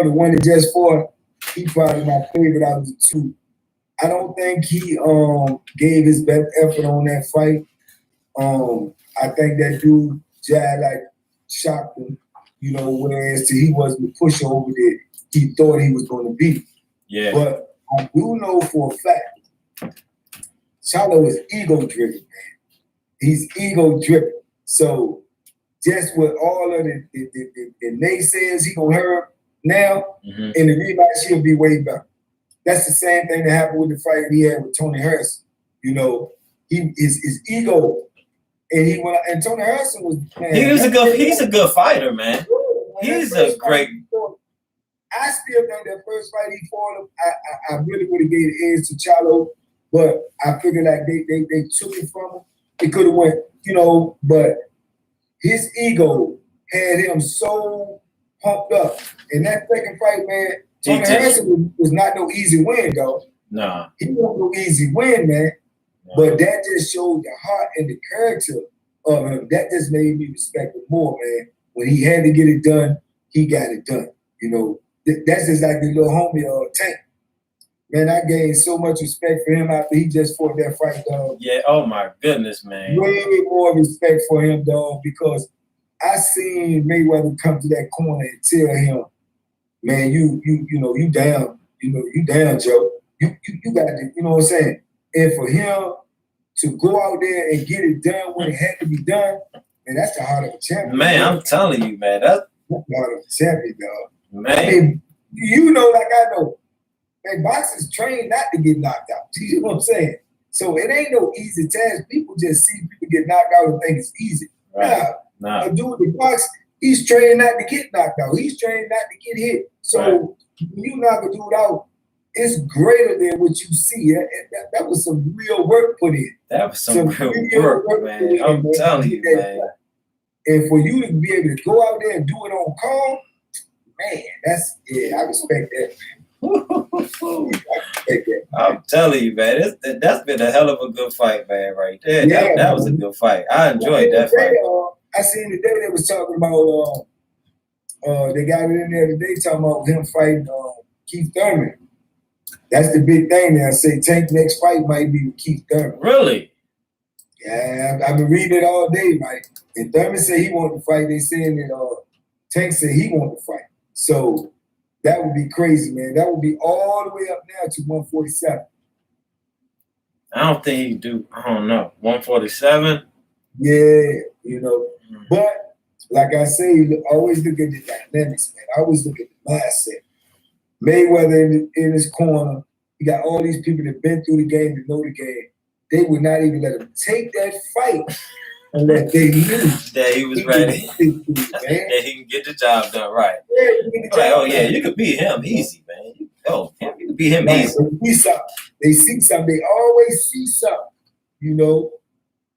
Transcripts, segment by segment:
the one that just fought, he probably my favorite out of the two. I don't think he gave his best effort on that fight. I think that dude Jad like shocked him, whereas he wasn't the pushover that he thought he was going to be. Yeah. But I do know for a fact, Charlo is ego driven, man. He's ego driven. So just with all of the naysayers he gonna hurt now, in the rematch he'll be way better. That's the same thing that happened with the fight he had with Tony Harrison. His ego, and Tony Harrison was he's a good fighter, man. He's a great. I still think that first fight he fought him, I really would have gave the edge to Charlo, but I figured like they took it from him. It could have went, but his ego had him so pumped up. In that second fight, man, Tony Harrison was not no easy win, though. Nah. He wasn't no easy win, man. Nah. But that just showed the heart and the character of him. That just made me respect him more, man. When he had to get it done, he got it done. That's just like the little homie Tank. Man, I gained so much respect for him after he just fought that fight, dog. Yeah, oh my goodness, man. Way more respect for him, dog, because I seen Mayweather come to that corner and tell him, man, you down, you down, Joe. You got to, you know what I'm saying? And for him to go out there and get it done when it had to be done, man, that's the heart of a champion. Man, I'm telling you, man, that's the heart of a champion, dog. Man. I mean, like I know, man, boxers train not to get knocked out. You know what I'm saying? So it ain't no easy task. People just see people get knocked out and think it's easy. Right. Nah. A dude in box, he's trained not to get knocked out. He's trained not to get hit. So when you knock a dude out, it's greater than what you see. That was some real work put in. That was some real work, man. I'm telling you, man. And for you to be able to go out there and do it on call, man, I respect that, man. I'm telling you, man, that's been a hell of a good fight, man, right there. Yeah, that was a good fight. I enjoyed that fight. I seen today they was talking about, they got it in there today talking about him fighting Keith Thurman. That's the big thing now. Say Tank's next fight might be with Keith Thurman. Really? Yeah, I've been reading it all day, Mike. And Thurman said he wanted to fight. They saying that Tank said he wanted to fight. So that would be crazy, man. That would be all the way up now to 147. I don't think he can do, I don't know, 147? Yeah, But like I say, always look at the dynamics, man. I always look at the mindset. Mayweather in his corner, he got all these people that been through the game, that know the game. They would not even let him take that fight unless they knew that he was ready. That he can get the job done right. Yeah, you could beat him easy, man. You could beat him easy. They see something. They always see something.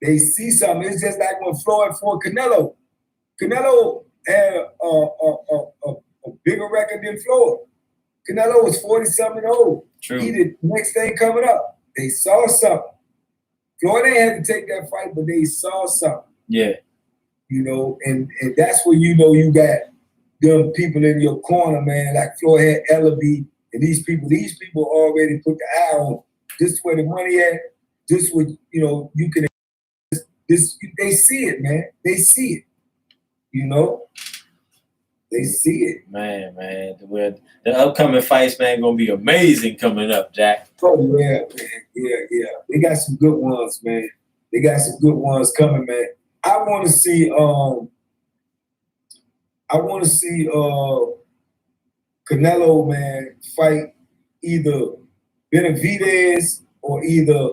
They see something. It's just like when Floyd fought Canelo. Canelo had a bigger record than Floyd. Canelo was 40-something old. True. He did the next thing coming up. They saw something. Floyd ain't had to take that fight, but they saw something. Yeah. And that's where you got them people in your corner, man. Like Floyd had Ellaby and these people already put the eye on. This is where the money at. This what you can. They see it, man. They see it. They see it. Man. The upcoming fights, man, gonna be amazing coming up, Jack. Oh yeah, man. Yeah. They got some good ones, man. They got some good ones coming, man. I want to see Canelo, man, fight either Benavidez or either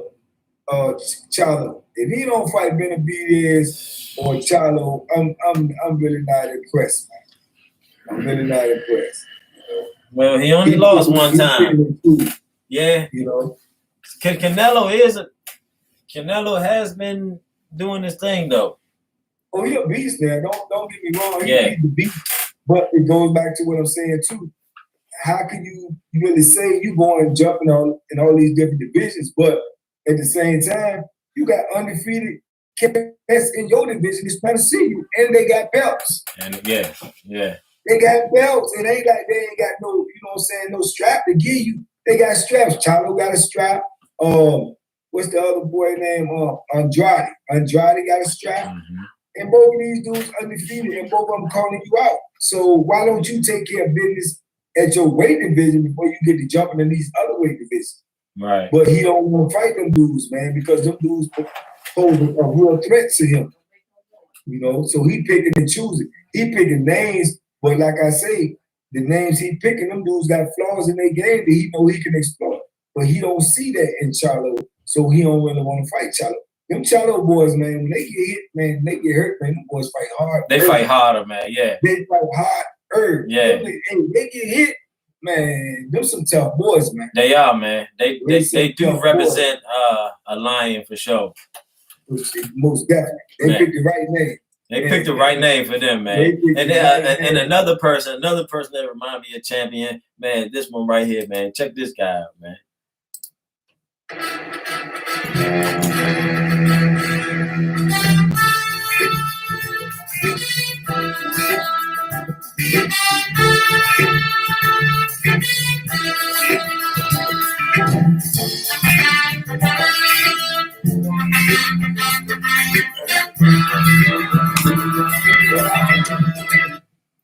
Charlo. If he don't fight Benavidez or Charlo, I'm really not impressed, man. I'm really not impressed. Well, he only lost one time. Yeah. Canelo has been doing his thing though. Oh, he a beast now. Don't get me wrong. He's the beast. But it goes back to what I'm saying too. How can you really say you going and jumping in all these different divisions, but at the same time, you got undefeated cats in your division that's trying to see you, and they got belts. And yeah. They got belts. It ain't like they ain't got no, you know what I'm saying, no strap to give you. They got straps. Charlo got a strap. What's the other boy name? Andrade. Andrade got a strap. Mm-hmm. And both of these dudes undefeated, and both of them calling you out. So why don't you take care of business at your weight division before you get to jumping in these other weight divisions? Right. But he don't want to fight them dudes, man, because them dudes pose a real threat to him. You know, so he picking and choosing. He picking names, but like I say, the names he picking, them dudes got flaws in their game that he know he can exploit. But he don't see that in Charlo, so he don't really want to fight Charlo. Them Charlo boys, man, when they get hit, man, they get hurt, man, them boys fight hard. They fight harder, man, yeah. They fight hard. Yeah. They get hit, man, them some tough boys, man. They are, man. They do represent a lion for sure. Most definitely. They picked the right name. They picked the right name for them, man. And another person that remind me of champion, man, this one right here, man. Check this guy out, man.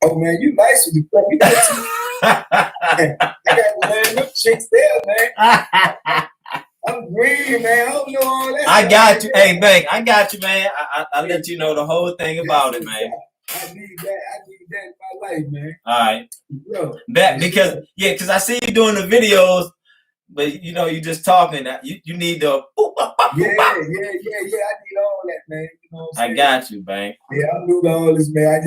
Oh man, you nice with the stuff. You got I got to learn them chicks there, man. I'm green, man. I don't know all that. I got you. Hey, Bank, I got you, man. I let you know the whole thing about it, man. I need that in my life, man. All right. Yo, because I see you doing the videos, but you know, you just talking. You need the Yeah. I need all that, man. You know what I'm saying? I got you, Bank. Yeah, I'm doing all this, man.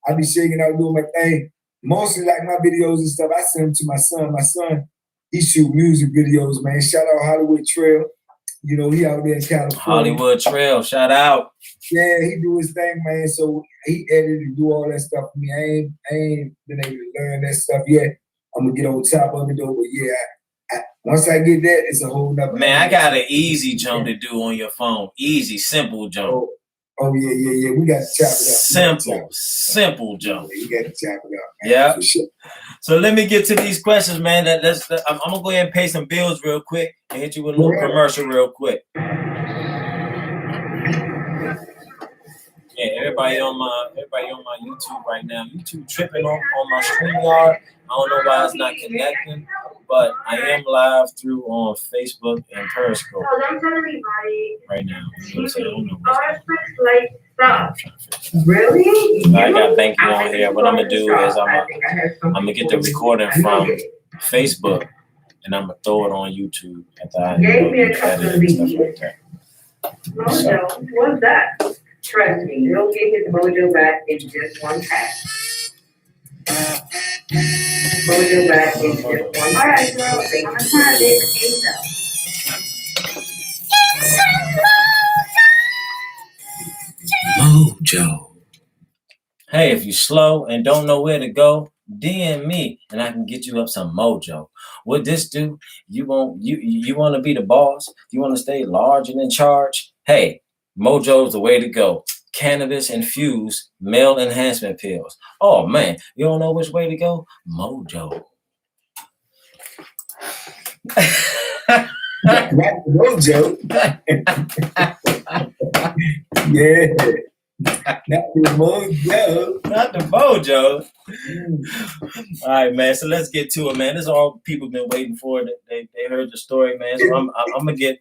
I be shaking out doing my thing. Mostly like my videos and stuff, I send them to my son. My son, he shoot music videos, man. Shout out Hollywood Trail. You know, he out there in California. Hollywood Trail, shout out. Yeah, he do his thing, man. So he edited and do all that stuff for me. I ain't been able to learn that stuff yet. I'm gonna get on top of it though, but yeah, once I get that, it's a whole nother. Man, I got an easy jump to do on your phone. Easy, simple jump. Oh yeah. We got to chop it up. Simple jump. Yeah, you got to chop it up, man. Yeah. For sure. So let me get to these questions, man. I'm gonna go ahead and pay some bills real quick and hit you with a little commercial real quick. Yeah, everybody on my YouTube right now. YouTube tripping on my StreamYard. I don't know why it's not connecting, but I am live through on Facebook and Periscope right now. You know what I'm saying? Really? I got Banky on here. What I'm gonna do is I'm gonna get the recording from Facebook and I'm gonna throw it on YouTube after I edit and stuff like that. Mojo, what's that? Trust me, you'll get his mojo back in just one pass. Mojo back in just one pass. All right, girl, I'm gonna try this Mojo. Hey, if you're slow and don't know where to go, DM me and I can get you up some mojo. What this do? You want to be the boss? You want to stay large and in charge? Hey, mojo's the way to go. Cannabis infused male enhancement pills. Oh man, you don't know which way to go? Mojo. Mojo. Yeah. Not the mojo. Not the mojo. All right, man. So let's get to it, man. This is all people been waiting for. They heard the story, man. So I'm gonna get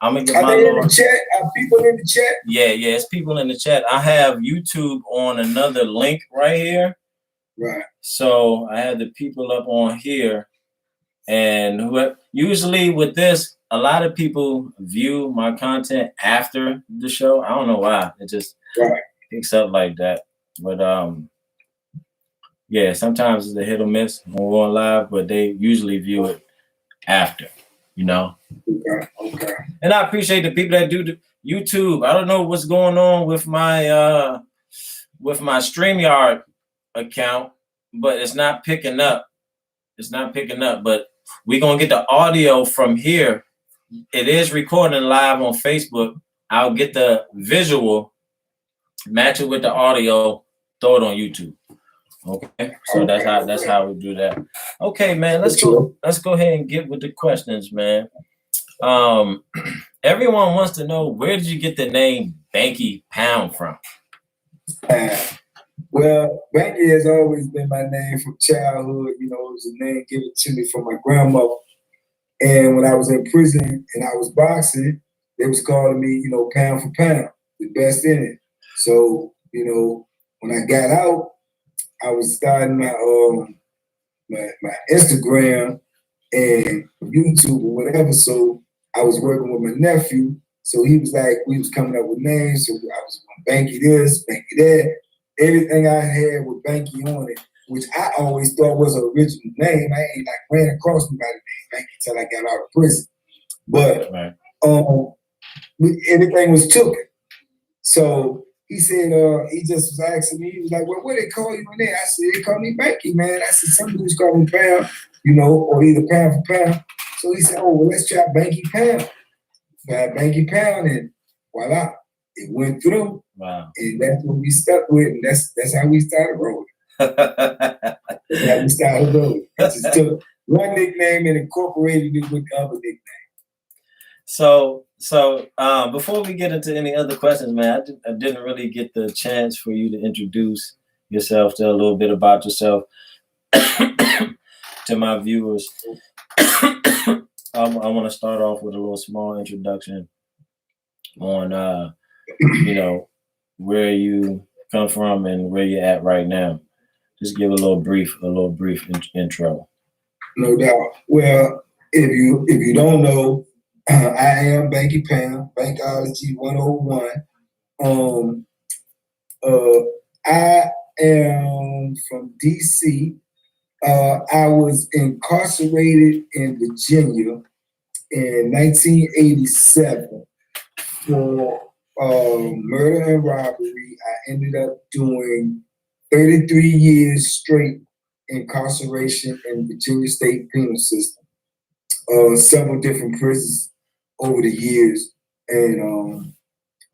my in the chat? Are people in the chat? Yeah, it's people in the chat. I have YouTube on another link right here. Right. So I have the people up on here, and usually with this, a lot of people view my content after the show. I don't know why. It just picks up like that. But yeah, sometimes it's a hit or miss when we're on live, but they usually view it after, you know. Okay. And I appreciate the people that do the YouTube. I don't know what's going on with my StreamYard account, but it's not picking up. But we're gonna get the audio from here. It is recording live on Facebook. I'll get the visual, match it with the audio, throw it on YouTube. Okay, so that's how we do that. Okay, man. Let's go ahead and get with the questions, man. Everyone wants to know, where did you get the name Banky Pound from? Well, Banky has always been my name from childhood. You know, it was a name given to me from my grandmother. And when I was in prison and I was boxing, they was calling me, you know, pound for pound, the best in it. So, you know, when I got out, I was starting my Instagram and YouTube or whatever. So I was working with my nephew. So he was like, we was coming up with names. So I was going Banky this, Banky that. Everything I had with Banky on it, which I always thought was an original name. I ain't like ran across nobody named Banky until I got out of prison. But everything was took. So he said, he just was asking me, he was like, well, what they call you in there? I said, they call me Banky, man. I said, some dudes call me Pound, you know, or either Pound for Pound. So he said, oh, well, let's try Banky Pound. Got Banky Pound, and voila, it went through. Wow. And that's what we stuck with, and that's how we started rolling. That's how we started rolling. I just took one nickname and incorporated it with the other nickname. So before we get into any other questions, man, I didn't really get the chance for you to introduce yourself, tell a little bit about yourself to my viewers. I want to start off with a little small introduction on, you know, where you come from and where you're at right now. Just give a little brief intro. No doubt. Well, if you don't know, I am Banky Pound, Bankology 101. I am from DC. I was incarcerated in Virginia in 1987 for murder and robbery. I ended up doing 33 years straight incarceration in Virginia State Penal System. Several different prisons over the years, and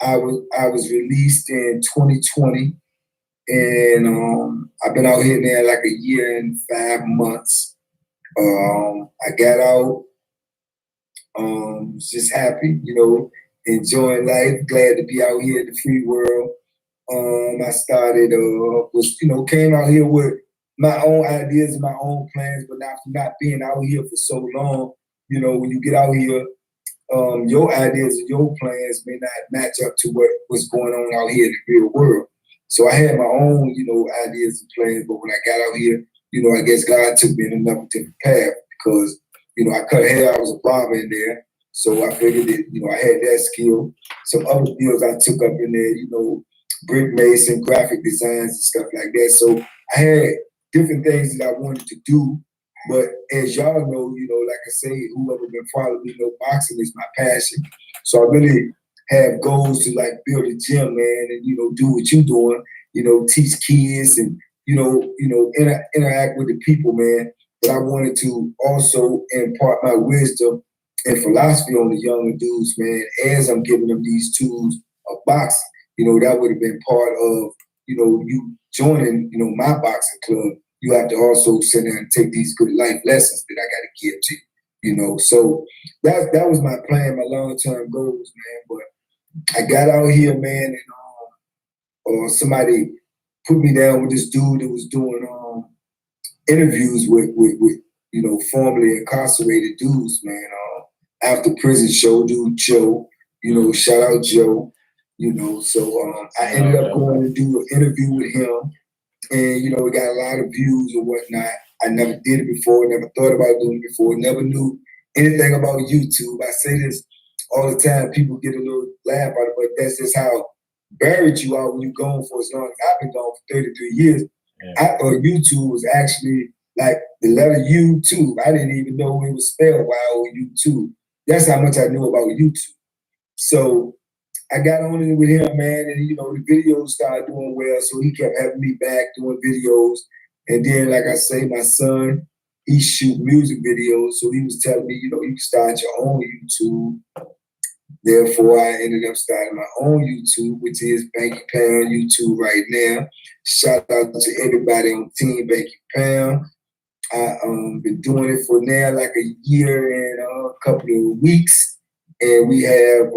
I was released in 2020, and I've been out here now like a year and 5 months. I got out, just happy, you know, enjoying life, glad to be out here in the free world. I started, came out here with my own ideas and my own plans, but not being out here for so long. You know, when you get out here, your ideas and your plans may not match up to what's going on out here in the real world. So I had my own, you know, ideas and plans, but when I got out here, you know, I guess God took me in another different path because, you know, I cut hair, I was a barber in there. So I figured that, you know, I had that skill. Some other skills I took up in there, you know, brick mason, graphic designs and stuff like that. So I had different things that I wanted to do. But as y'all know, you know, like I say, whoever been following me, know boxing is my passion. So I really have goals to like build a gym, man, and, you know, do what you're doing, you know, teach kids and, you know, interact with the people, man. But I wanted to also impart my wisdom and philosophy on the younger dudes, man, as I'm giving them these tools of boxing. You know, that would have been part of, you know, you joining, you know, my boxing club. You have to also sit there and take these good life lessons that I got to give to you, you know. So that was my plan, my long-term goals, man. But I got out here, man, and somebody put me down with this dude that was doing interviews with you know, formerly incarcerated dudes, man. After prison show, dude Joe, you know, shout out Joe, you know. So I ended up going to do an interview with him. And, you know, we got a lot of views and whatnot. I never did it before, never thought about doing it before, never knew anything about YouTube. I say this all the time. People get a little laugh out of it, but that's just how buried you are when you're gone for as long as I've been gone for 33 years. Yeah. I thought YouTube was actually like the letter U2. I didn't even know it was spelled Y-O-U-2. That's how much I knew about YouTube. So I got on it with him, man, and, you know, the videos started doing well, so he kept having me back doing videos. And then, like I say, my son, he shoot music videos, so he was telling me, you know, you can start your own YouTube Therefore, I ended up starting my own YouTube, which is Banky Pound YouTube right now. Shout out to everybody on Team Banky Pound. I've been doing it for now like a year and a couple of weeks, and we have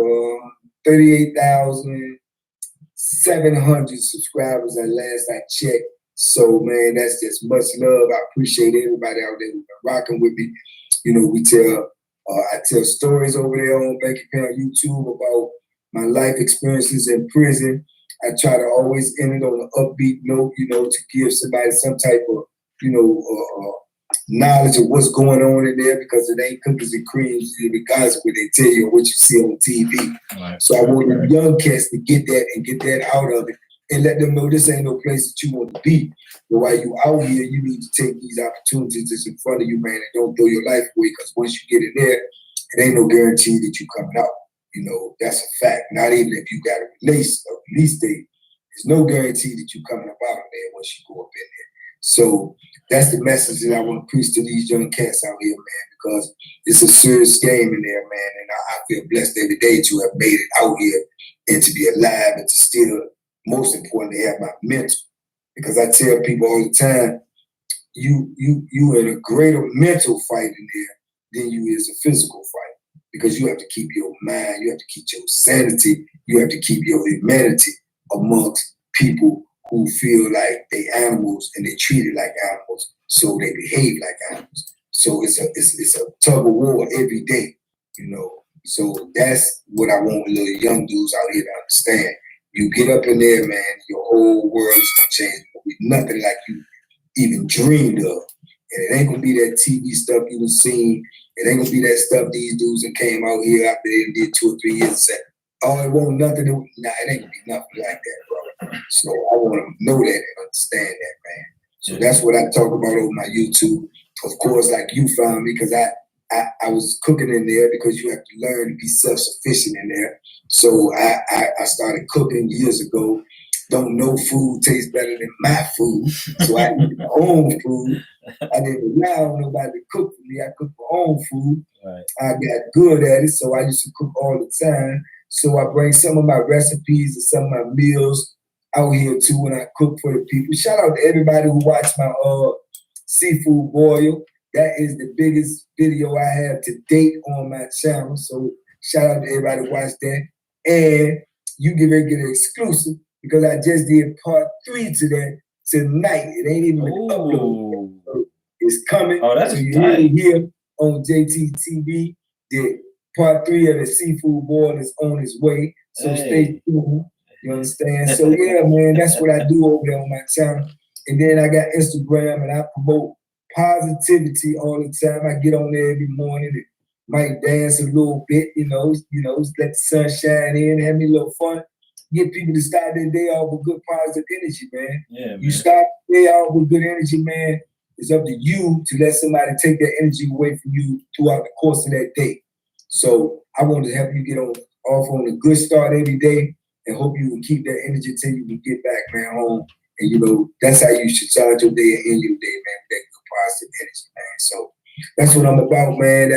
38,700 subscribers at last I checked. So, man, that's just much love. I appreciate everybody out there who's been rocking with me. You know, I tell stories over there on Banky Pound YouTube about my life experiences in prison. I try to always end it on an upbeat note, you know, to give somebody some type of, knowledge of what's going on in there, because it ain't cookies and creams, regardless of what they tell you or what you see on TV. Right. So I want the young cats to get that and get that out of it and let them know this ain't no place that you want to be. But while you out here, you need to take these opportunities that's in front of you, man, and don't throw your life away, because once you get in there, it ain't no guarantee that you coming out. You know, that's a fact. Not even if you got a release date, there's no guarantee that you coming up out of there once you go up in there. So that's the message that I want to preach to these young cats out here, man, because it's a serious game in there, man, and I feel blessed every day to have made it out here and to be alive and to still, most importantly, have my mental. Because I tell people all the time, you in a greater mental fight in there than you is a physical fight, because you have to keep your mind, you have to keep your sanity, you have to keep your humanity amongst people who feel like they animals and they treated like animals, so they behave like animals. So it's a tug of war every day, you know. So that's what I want little young dudes out here to understand. You get up in there, man, your whole world is gonna change. It'll be nothing like you even dreamed of. And it ain't gonna be that TV stuff you done seen. It ain't gonna be that stuff these dudes that came out here after they did 2 or 3 years and said, oh, it won't nothing. Nah, it ain't gonna be nothing like that, bro. So I want them to know that and understand that, man. So that's what I talk about on my YouTube. Of course, like you found me, because I was cooking in there, because you have to learn to be self-sufficient in there. So I started cooking years ago. Don't know food tastes better than my food. So I eat my own food. I didn't rely on nobody to cook for me. I cooked my own food. Right. I got good at it, so I used to cook all the time. So I bring some of my recipes and some of my meals out here too when I cook for the people. Shout out to everybody who watched my seafood boil. That is the biggest video I have to date on my channel. So shout out to everybody who watched that. And you get ready to get an exclusive, because I just did part 3 to that tonight. It ain't even been uploaded. So it's coming. Oh, that's so you tight. hear it here on JTTV. The part 3 of the seafood boil is on its way. So stay tuned. You understand? So yeah, man, that's what I do over there on my channel. And then I got Instagram, and I promote positivity all the time. I get on there every morning and might dance a little bit, you know, let the sun shine in, have me a little fun. Get people to start their day off with good positive energy, man. Yeah, man. You start the day off with good energy, man. It's up to you to let somebody take that energy away from you throughout the course of that day. So I want to help you get off on a good start every day, and hope you can keep that energy till you can get back, man, home. And, you know, that's how you should start your day and end your day, man, with that good positive energy, man. So that's what I'm about, man.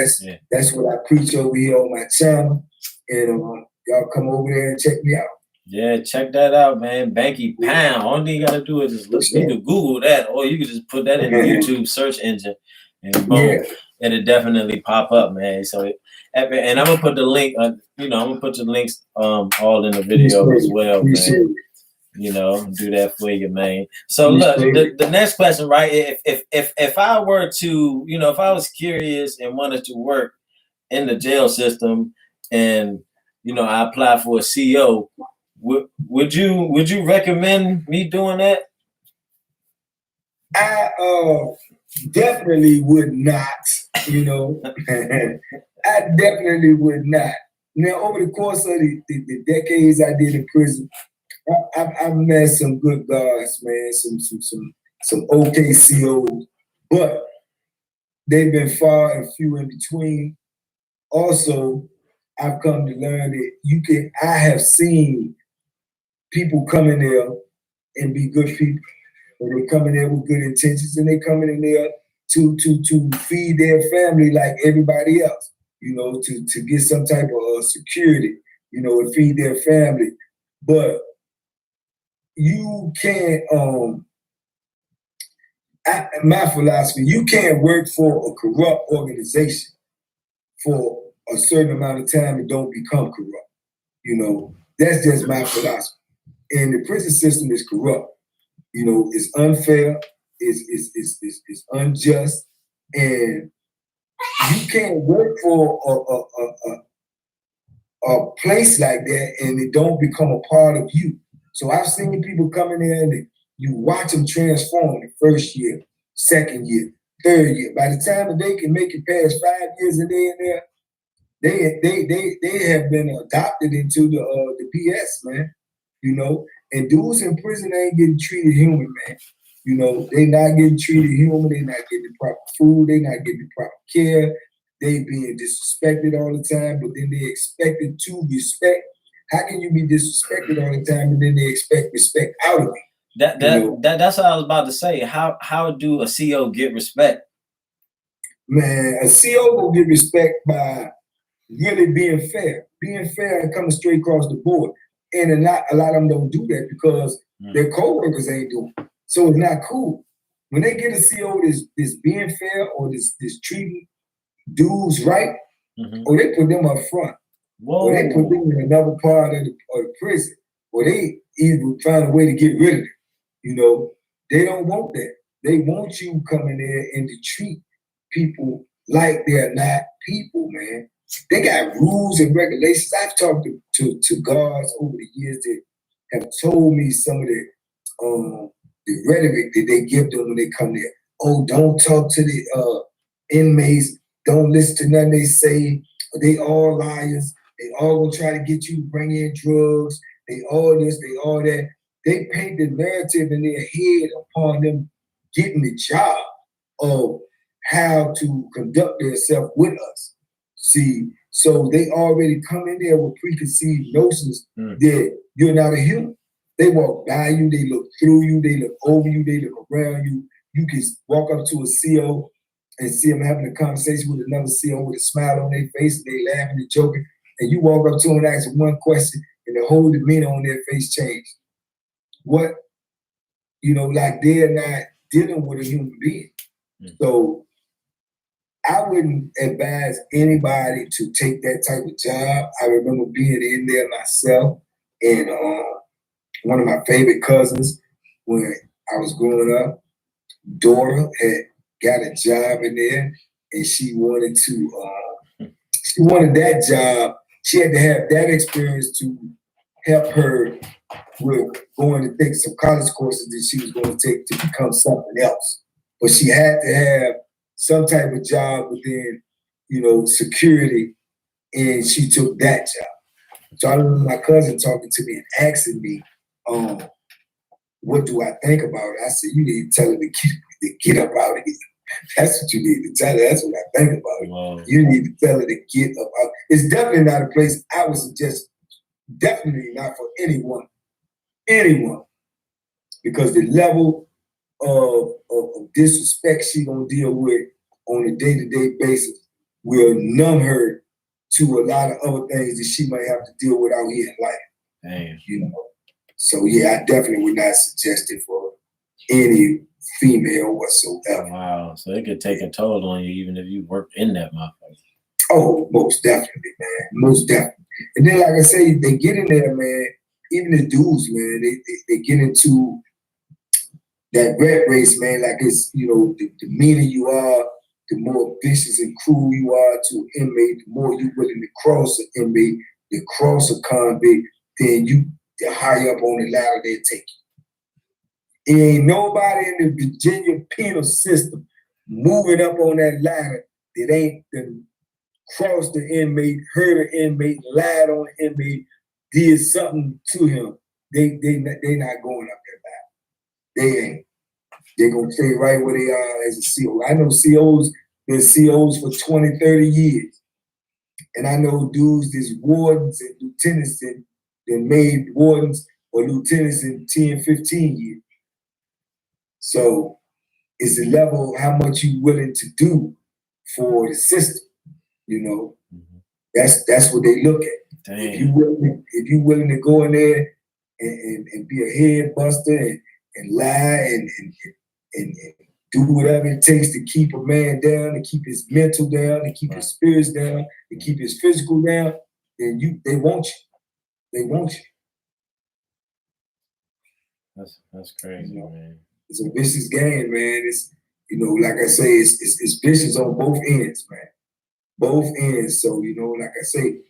That's what I preach over here on my channel. And y'all come over there and check me out. Yeah, check that out, man. Banky Pound. Only thing you gotta do is just look. You can Google that, or you can just put that in the YouTube search engine, and boom, it'll definitely pop up, man. So, and I'm gonna put the link. I'm gonna put the links all in the video as well, man. You know, do that for you, man. So look, the next question, right? If I were to, if I was curious and wanted to work in the jail system, and I applied for a CO. Would you recommend me doing that? I definitely would not. I definitely would not. Now, over the course of the decades I did in prison, I've met some good guards, man. Some okay COs, but they've been far and few in between. Also, I've come to learn that I have seen people come in there and be good people. And they come in there with good intentions, and they coming in there to feed their family like everybody else, to get some type of security. and feed their family. But you can't, my philosophy, you can't work for a corrupt organization for a certain amount of time and don't become corrupt. That's just my philosophy. And the prison system is corrupt. It's unfair, it's unjust, and you can't work for a place like that and it don't become a part of you. So I've seen people come in there and you watch them transform the first year, second year, third year. By the time that they can make it past 5 years and they in there, they have been adopted into the PS, man. And dudes in prison ain't getting treated human, man. They not getting treated human. They not getting the proper food. They not getting the proper care. They being disrespected all the time, but then they expected to respect. How can you be disrespected all the time and then they expect respect out of you? That's what I was about to say. How do a CO get respect? Man, a CO will get respect by really being fair and coming straight across the board. And a lot of them don't do that because their co-workers ain't doing it. So it's not cool. When they get a CO this being fair or this treating dudes right, or they put them up front. Whoa. Or they put them in another part of the prison. Or they even find a way to get rid of it. They don't want that. They want you coming there and to treat people like they're not people, man. They got rules and regulations. I've talked to guards over the years that have told me some of the rhetoric that they give them when they come there. Oh, don't talk to the inmates. Don't listen to nothing they say. They all liars. They all gonna try to get you to bring in drugs. They all this, they all that. They paint the narrative in their head upon them getting the job of how to conduct themselves with us. See, so they already come in there with preconceived notions that you're not a human. They walk by you, they look through you, they look over you, they look around you. You can walk up to a CO and see them having a conversation with another CO with a smile on their face and they laughing and joking. And you walk up to them and ask them one question and the whole demeanor on their face changed. What? Like they're not dealing with a human being. So I wouldn't advise anybody to take that type of job. I remember being in there myself and one of my favorite cousins when I was growing up, daughter had got a job in there and she wanted that job. She had to have that experience to help her with going to take some college courses that she was going to take to become something else. But she had to have some type of job within, security, and she took that job. So I remember my cousin talking to me and asking me, what do I think about it? I said, you need to tell her to get up out of here. That's what you need to tell her. That's what I think about it. Wow. You need to tell her to get up out. It's definitely not a place I would suggest, definitely not for anyone, because the level of disrespect she gonna deal with on a day-to-day basis will numb her to a lot of other things that she might have to deal with out here in life. Damn. So yeah, I definitely would not suggest it for any female whatsoever. Wow. So it could take a toll on you even if you work in that motherfucker. Oh, most definitely, man. Most definitely. And then, like I say, they get in there, man. Even the dudes, man, they get into that rat race, man. Like it's, the meaner you are, the more vicious and cruel you are to an inmate, the more you're willing to cross an inmate, to cross a convict, then the higher up on the ladder they take you. Ain't nobody in the Virginia penal system moving up on that ladder that ain't crossed the inmate, hurt an inmate, lied on the inmate, did something to him. They not going up there back. They ain't. They're gonna stay right where they are as a CO. I know COs been COs for 20, 30 years. And I know dudes that's wardens and lieutenants that made wardens or lieutenants in 10, 15 years. So it's the level of how much you're willing to do for the system, That's what they look at. If you willing to go in there and be a head buster and lie and do whatever it takes to keep a man down, to keep his mental down, to keep his spirits down, to keep his physical down, then they want you. They want you. That's crazy, man. It's a vicious game, man. It's like I say, it's vicious on both ends, man. Both ends. So like I say,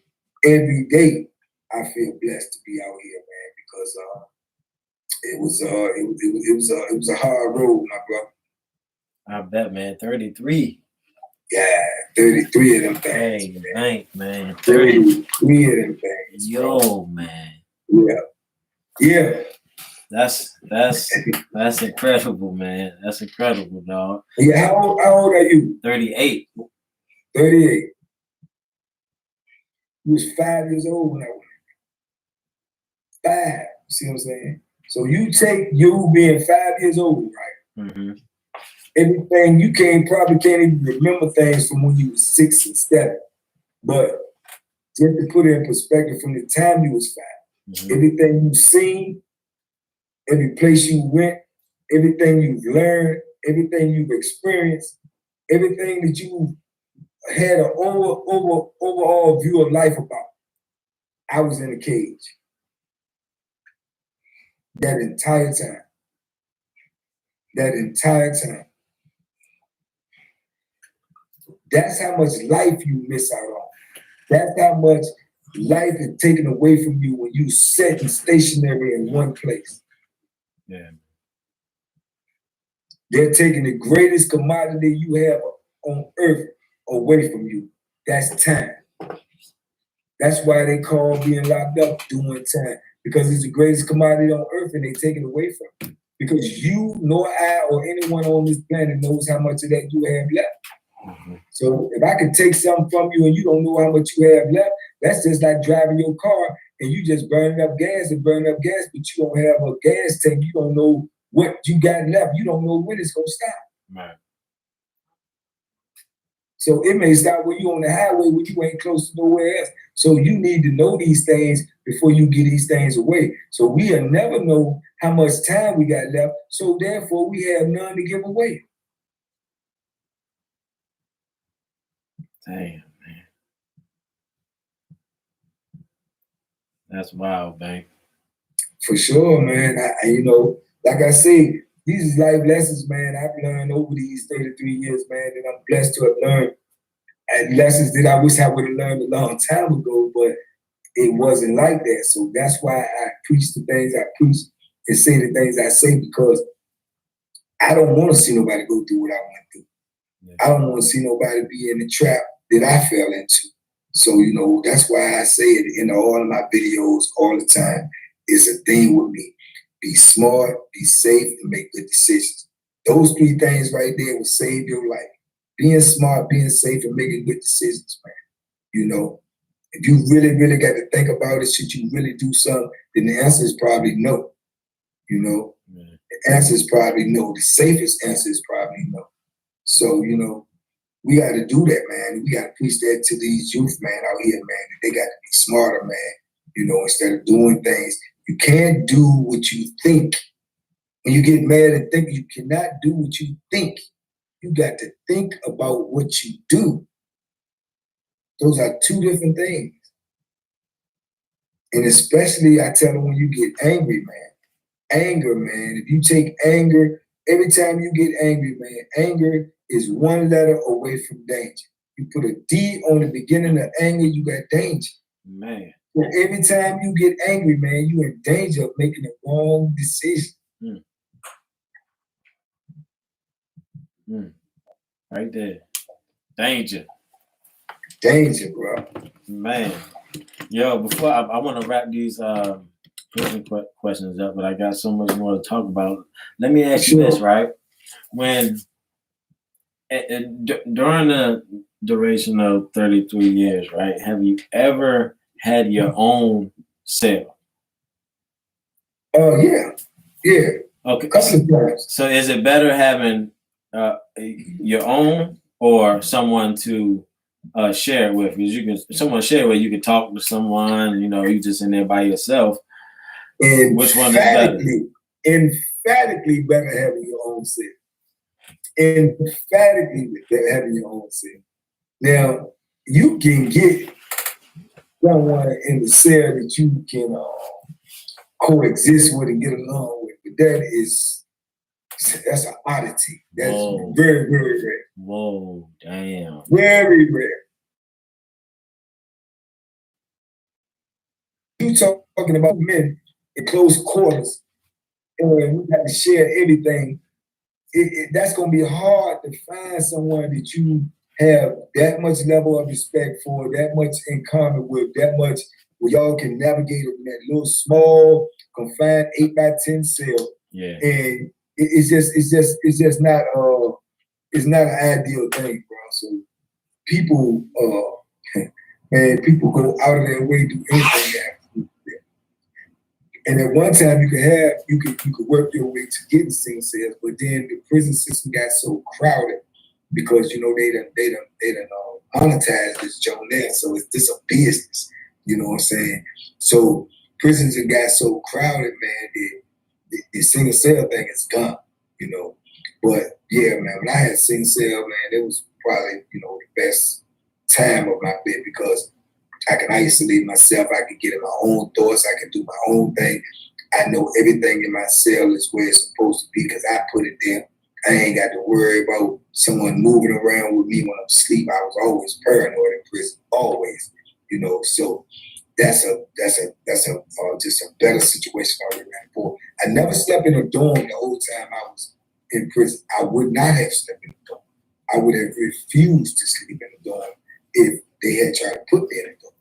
every day I feel blessed to be out here, man, because it was a hard road, my brother. I bet, man. 33. Yeah, 33 of them things. Hey, thank, man. 33 of them things. Yo, man. Yeah. That's incredible, man. That's incredible, dog. Yeah, how old are you? 38. 38. You was 5 years old when I went. 5. See what I'm saying? So you take you being 5 years old, right? Mm-hmm. Everything you probably can't even remember things from when you was 6 and 7. But just to put it in perspective, from the time you was 5, everything you've seen, every place you went, everything you've learned, everything you've experienced, everything that you had an overall view of life about, I was in a cage. That entire time. That's how much life you miss out on. That's how much life is taken away from you when you sit and stationary in one place. Yeah. They're taking the greatest commodity you have on earth away from you. That's time. That's why they call being locked up doing time, because it's the greatest commodity on earth and they take it away from you. Because you, nor I, or anyone on this planet knows how much of that you have left. Mm-hmm. So if I could take something from you and you don't know how much you have left, that's just like driving your car and you just burning up gas, but you don't have a gas tank. You don't know what you got left. You don't know when it's gonna stop. Right. So it may stop when you're on the highway when you ain't close to nowhere else. So you need to know these things before you get these things away. So we'll never know how much time we got left. So therefore we have none to give away. Damn, man. That's wild, man. For sure, man. Like I say, these is life lessons, man, I've learned over these 33 years, man, and I'm blessed to have learned. And lessons that I wish I would have learned a long time ago, but it wasn't like that. So that's why I preach the things I preach and say the things I say, because I don't want to see nobody go through what I went through. Yeah. I don't want to see nobody be in the trap that I fell into. So, that's why I say it in all of my videos all the time. It's a thing with me. Be smart, be safe, and make good decisions. Those 3 things right there will save your life. Being smart, being safe, and making good decisions, man. If you really, really got to think about it, should you really do something, then the answer is probably no. The answer is probably no. The safest answer is probably no. So, we got to do that, man. We got to preach that to these youth, man, out here, man. They got to be smarter, man, instead of doing things. You can't do what you think. When you get mad and think, you cannot do what you think. You got to think about what you do. Those are 2 different things. And especially, I tell them, when you get angry, man. Anger, man. If you take anger, every time you get angry, man, anger is 1 letter away from danger. You put a D on the beginning of anger, you got danger. Man. So every time you get angry, man, you're in danger of making a wrong decision. Right there. Danger. Danger, bro. Man. Yo, before I want to wrap these questions up, but I got so much more to talk about. Let me ask you this, right? When during the duration of 33 years, right, have you ever had your own cell? Oh, yeah. Yeah. Okay. Times. So is it better having your own or someone to share it with? Because you can, someone share it with, you can talk to someone. You know, you just in there by yourself. Which one is better? Emphatically better having your own self. Emphatically better having your own self. Now, you can get someone in the cell that you can coexist with and get along with, but that's an oddity. That's very, very rare. Whoa, damn. Very rare. You talking about men in close quarters, and we have to share everything. That's going to be hard to find someone that you have that much level of respect for, that much in common with, that much where y'all can navigate in that little small, confined 8x10 cell. Yeah. And it's just not it's not an ideal thing, bro. So people man, people go out of their way to do anything after. And at one time you could work your way to getting single cells, but then the prison system got so crowded because they done monetized this joint there. So it's just a business. You know what I'm saying? So prisons have got so crowded, man, the single cell thing is gone, But yeah, man, when I had single cell, man, it was probably, the best time of my bit because I can isolate myself. I can get in my own thoughts. I can do my own thing. I know everything in my cell is where it's supposed to be because I put it there. I ain't got to worry about someone moving around with me when I'm asleep. I was always paranoid in prison, always, So that's just a better situation I would have for. I never slept in a dorm the whole time I was in prison. I would not have slept in a dorm. I would have refused to sleep in a dorm if they had tried to put me in a dorm.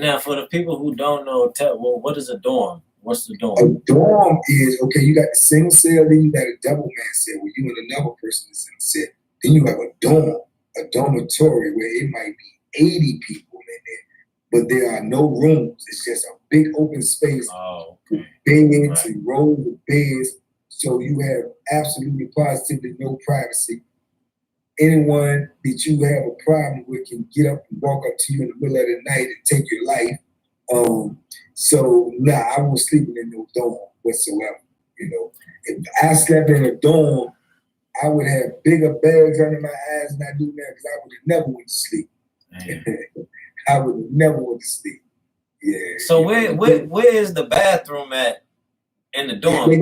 Now, for the people who don't know, what is a dorm? What's the dorm? A dorm is, you got the single cell, then you got a double man cell where you and another person is in the cell. Then you have a dorm, a dormitory where it might be 80 people in there, but there are no rooms. It's just a big open space with beds and rows of beds. So you have absolutely positively no privacy. Anyone that you have a problem with can get up and walk up to you in the middle of the night and take your life. So I won't sleep in no dorm whatsoever. If I slept in a dorm, I would have bigger bags under my eyes than I do now because I would have never went to sleep. I would have never went to sleep. Yeah. So where is the bathroom at in the dorm? They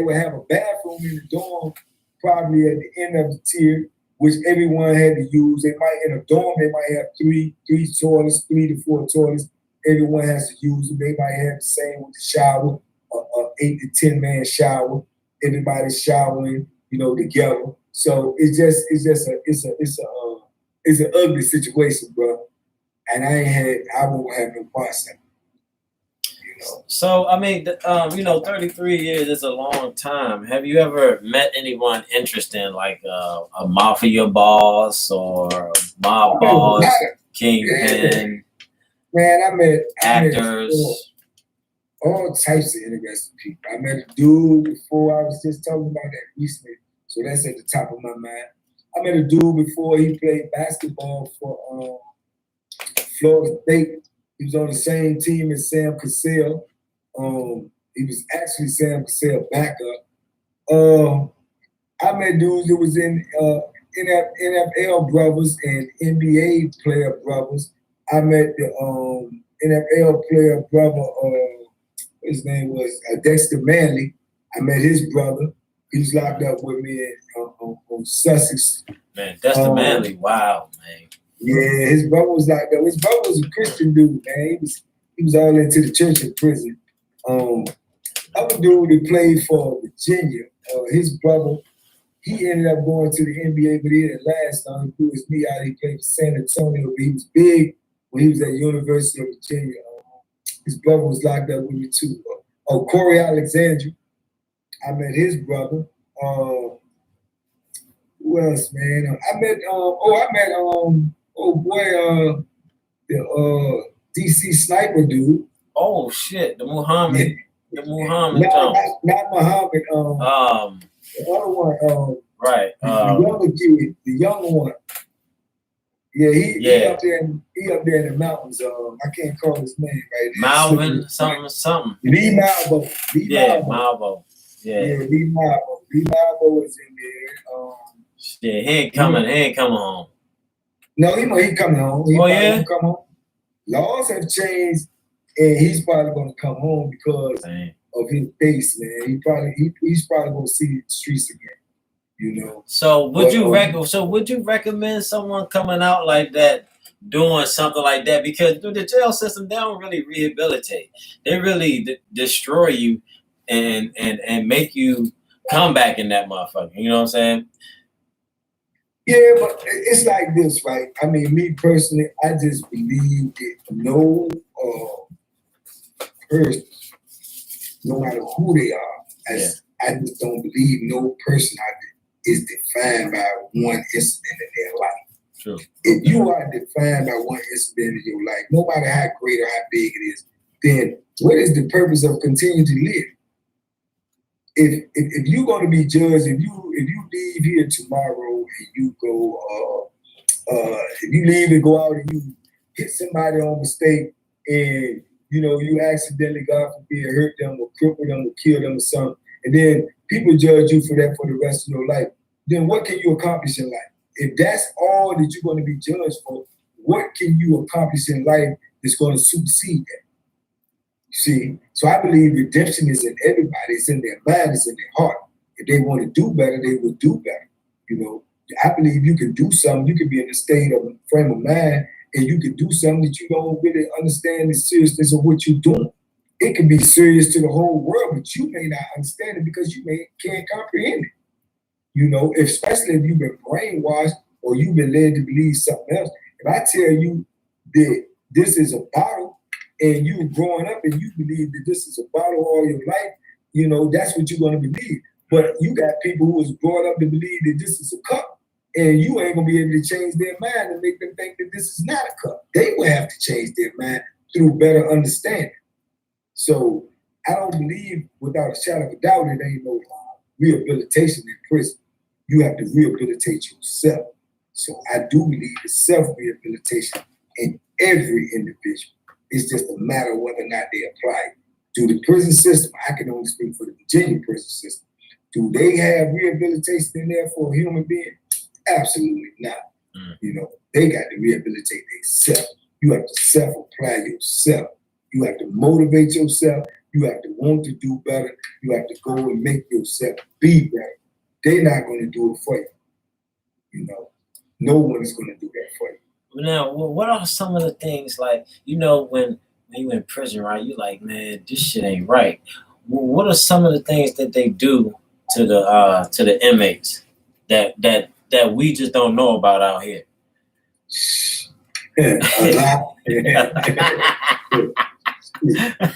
would have a bathroom in the dorm, probably at the end of the tier, which everyone had to use. They might in a dorm, they might have three toilets, 3 to 4 toilets. Everyone has to use them. They might have the same with the shower, 8 to 10 man shower. Everybody's showering, together. So it's an ugly situation, bro. And I won't have no parts of it. So, 33 years is a long time. Have you ever met anyone interesting, like a mafia boss or a mob boss, kingpin? Man, I met actors. All types of interesting people. I met a dude before. I was just talking about that recently, so that's at the top of my mind. I met a dude before. He played basketball for Florida State. He was on the same team as Sam Cassell. He was actually Sam Cassell backup. I met dudes that was in NFL brothers and NBA player brothers. I met the NFL player brother. His name was Dexter Manley. I met his brother. He was locked up with me on Sussex. Man, Dexter Manley, wow, man. Yeah, his brother was locked up. His brother was a Christian dude, man. He was all into the church in prison. Other dude that played for Virginia, his brother, he ended up going to the NBA, but he didn't last long. He blew his knee out. He played for San Antonio, but he was big when he was at University of Virginia. His brother was locked up with me too. Corey Alexander, I met his brother. Who else, man? I met the DC sniper dude. Oh shit, the Muhammad. Yeah. The Muhammad. Not Muhammad. The other one. Right. The younger kid, the younger one. Yeah, he up there. He up there in the mountains. I can't call his name right now. Malvin, something. Lee Malvo. Malvo. Yeah, Lee Malvo. Lee Malvo is in there. Yeah, he ain't coming home. No, he coming home. He probably gonna come home. Laws have changed, and he's probably gonna come home because of his base, man. He's probably gonna see the streets again. You know. So would you recommend someone coming out like that, doing something like that? Because through the jail system, they don't really rehabilitate. They really destroy you and make you come back in that motherfucker. You know what I'm saying? Yeah, but it's like this, right? I mean, me personally, I just believe that no person, no matter who they are, I just don't believe no person out there is defined by one incident in their life. True. If you are defined by one incident in your life, no matter how great or how big it is, then what is the purpose of continuing to live? If you're going to be judged, if you leave here tomorrow and you go, if you leave and go out and you hit somebody on mistake and you accidentally, God forbid, hurt them or cripple them or kill them or something, and then people judge you for that for the rest of your life, then what can you accomplish in life? If that's all that you're going to be judged for, what can you accomplish in life that's going to supersede that? You see, so I believe redemption is in everybody. It's in their mind, it's in their heart. If they want to do better, they will do better. I believe you can do something. You can be in a state of frame of mind, and you can do something that you don't really understand the seriousness of what you're doing. It can be serious to the whole world, but you may not understand it because you can't comprehend it. Especially if you've been brainwashed or you've been led to believe something else. If I tell you that this is a bottle, and you growing up and you believe that this is a bottle all your life, that's what you're going to believe. But you got people who was brought up to believe that this is a cup, and you ain't going to be able to change their mind and make them think that this is not a cup. They will have to change their mind through better understanding. So I don't believe, without a shadow of a doubt, there ain't no rehabilitation in prison. You have to rehabilitate yourself. So I do believe in self-rehabilitation in every individual. It's just a matter of whether or not they apply it. To the prison system, I can only speak for the Virginia prison system. Do they have rehabilitation in there for a human being? Absolutely not. They got to rehabilitate themselves. You have to self-apply yourself. You have to motivate yourself. You have to want to do better. You have to go and make yourself be better. They're not going to do it for you. No one is going to do that for you. Now, what are some of the things like, when you in prison, right? You like, man, this shit ain't right. What are some of the things that they do to the inmates that we just don't know about out here? A lot.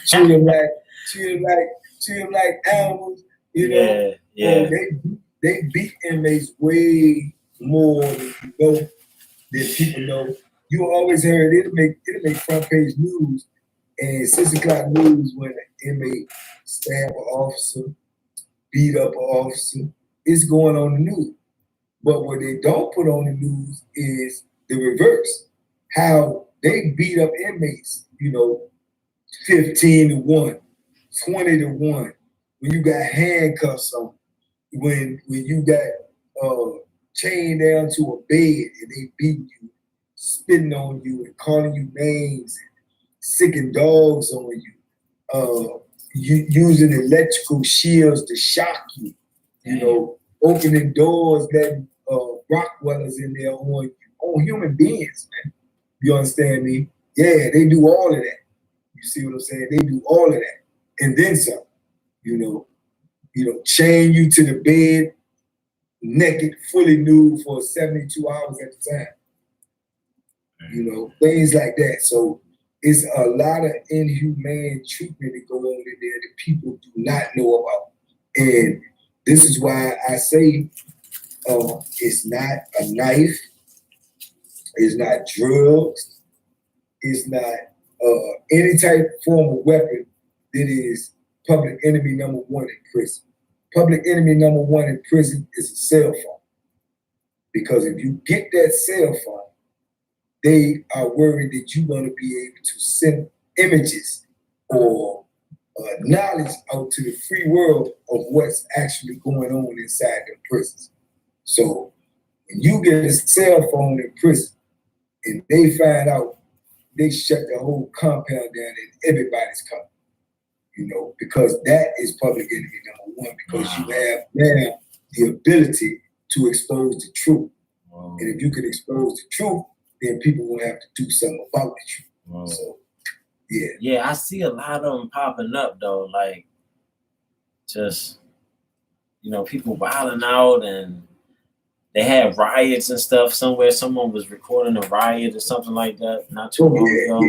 Treat them like animals. Yeah. They beat inmates way more than people know. You always heard it'll make front page news and 6 o'clock news when an inmate stab an officer, beat up an officer. It's going on the news. But what they don't put on the news is the reverse. How they beat up inmates, 15-1, 20-1. When you got handcuffs on, when you got chained down to a bed and they beating you, spitting on you and calling you names, sicking dogs on you, using electrical shields to shock you, opening doors, letting Rockwellers in there on human beings, man. You understand me? Yeah, they do all of that. You see what I'm saying? They do all of that. And then some, chain you to the bed, naked, fully nude for 72 hours at a time. Things like that. So it's a lot of inhumane treatment that go on in there that people do not know about. And this is why I say it's not a knife, it's not drugs, it's not any type of form of weapon that is public enemy number one in prison. Public enemy number one in prison is a cell phone. Because if you get that cell phone, they are worried that you're going to be able to send images or knowledge out to the free world of what's actually going on inside the prisons. So when you get a cell phone in prison and they find out, they shut the whole compound down and everybody's coming. Because that is public enemy number one, because you have now the ability to expose the truth. Wow. And if you can expose the truth, then people will have to do something about the truth. Wow. So, yeah. Yeah, I see a lot of them popping up though, like just, people wilding out, and they had riots and stuff somewhere. Someone was recording a riot or something like that not too long ago.